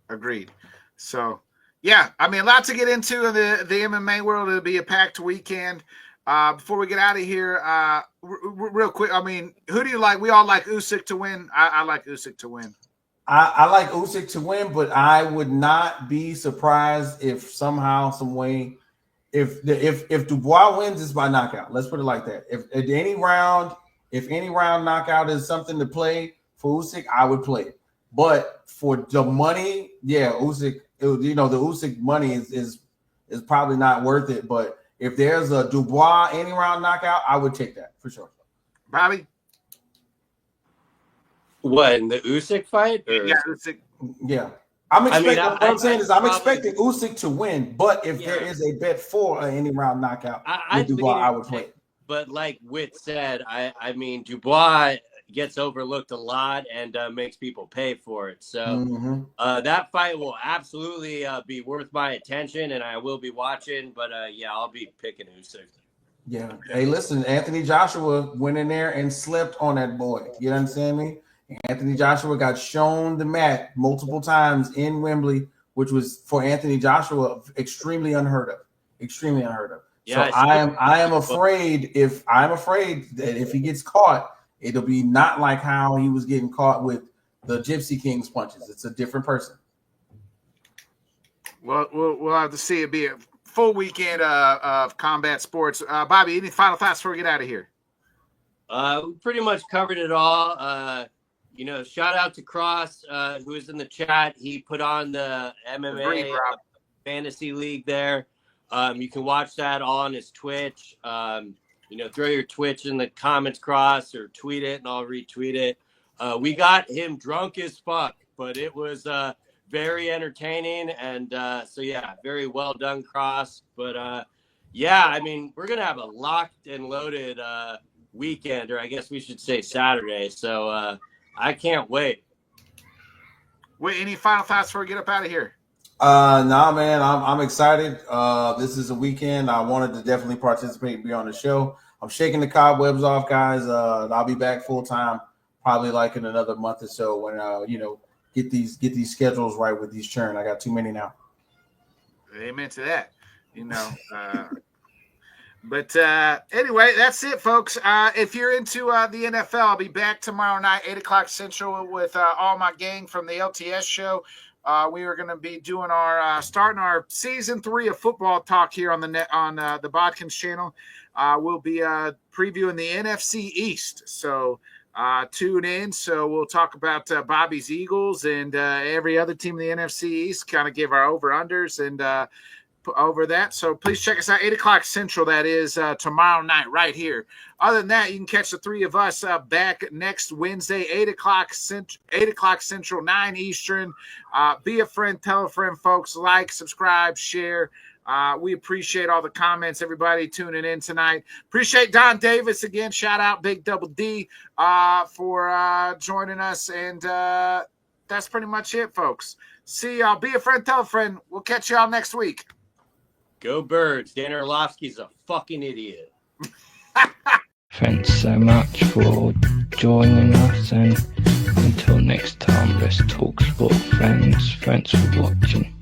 Agreed. So, yeah, I mean, a lot to get into in the MMA world. It'll be a packed weekend. Before we get out of here, real quick, I mean, who do you like? We all like Usyk to win. I like Usyk to win. I like Usyk to win, but I would not be surprised if somehow, some way, if Dubois wins, it's by knockout. Let's put it like that. If any round knockout is something to play for Usyk, I would play it. But for the money, yeah, Usyk, the Usyk money is probably not worth it. But if there's a Dubois any round knockout, I would take that for sure. Bobby? What, in the Usyk fight? Or? Yeah, Usyk. Yeah. I'm expecting. I mean, what I'm saying is, I'm probably expecting Usyk to win. But if there is a bet for any round knockout with Dubois, I would play it. But like Witt said, I mean, Dubois gets overlooked a lot and makes people pay for it. So that fight will absolutely be worth my attention, and I will be watching. But yeah, I'll be picking Usyk. Yeah. Hey, listen, Anthony Joshua went in there and slept on that boy. You understand me? Anthony Joshua got shown the mat multiple times in Wembley, which was for Anthony Joshua extremely unheard of. Extremely unheard of. Yeah, so I am afraid that if he gets caught, it'll be not like how he was getting caught with the Gypsy King's punches. It's a different person. Well, we'll have to see. It'll be a full weekend of combat sports. Bobby, any final thoughts before we get out of here? We pretty much covered it all. Shout out to Cross, who is in the chat. He put on the MMA fantasy league there. You can watch that all on his Twitch. Throw your Twitch in the comments, Cross, or tweet it, and I'll retweet it. We got him drunk as fuck, but it was very entertaining. And so, yeah, very well done, Cross. But, yeah, I mean, we're going to have a locked and loaded weekend, or I guess we should say Saturday. So I can't wait. Wait, any final thoughts before we get up out of here? Nah, man, I'm excited. This is a weekend. I wanted to definitely participate and be on the show. I'm shaking the cobwebs off, guys. I'll be back full time probably like in another month or so when get these schedules right with these churn. I got too many now. Amen to that. But anyway, that's it, folks. If you're into the NFL, I'll be back tomorrow night, 8 o'clock Central, with all my gang from the LTS show. We are going to be doing starting our season 3 of football talk here on the Bodkins channel. We'll be previewing the NFC East, so tune in. So we'll talk about Bobby's Eagles and every other team in the NFC East. Kind of give our over/unders and over that. So please check us out, 8 o'clock Central. That is tomorrow night right here. Other than that, you can catch the three of us back next Wednesday, 8 o'clock Central, 9 Eastern. Be a friend, tell a friend, folks. Like, subscribe, share. We appreciate all the comments, everybody tuning in tonight. Appreciate Don Davis again. Shout out Big Double D for joining us. And that's pretty much it, folks. See y'all. Be a friend, tell a friend. We'll catch y'all next week. Go Birds. Dan Orlovsky's a fucking idiot. Thanks so much for joining us, and until next time, let's talk sport, friends. Thanks for watching.